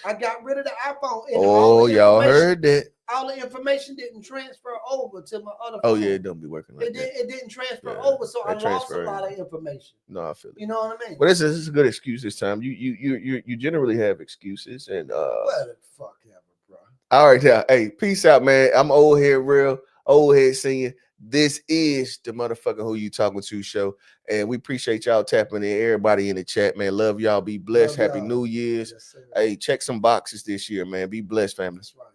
I got rid of the iPhone, and Oh, y'all heard that. all the information didn't transfer over to my other Oh phone. yeah, it don't be working like that. It didn't transfer Yeah, over, so I that lost a transfer. lot of information. No, I feel it. You know what I mean? But this is a good excuse this time. You generally have excuses, and What the fuck ever, bro. all right, now, hey, peace out, man. I'm old head real, old head senior. This is the motherfucker who you talking to show, and we appreciate y'all tapping in. Everybody in the chat, man. Love y'all. Be blessed. Love Happy y'all. New Year's. Yes, sir. Hey, check some boxes this year, man. Be blessed, family. That's right.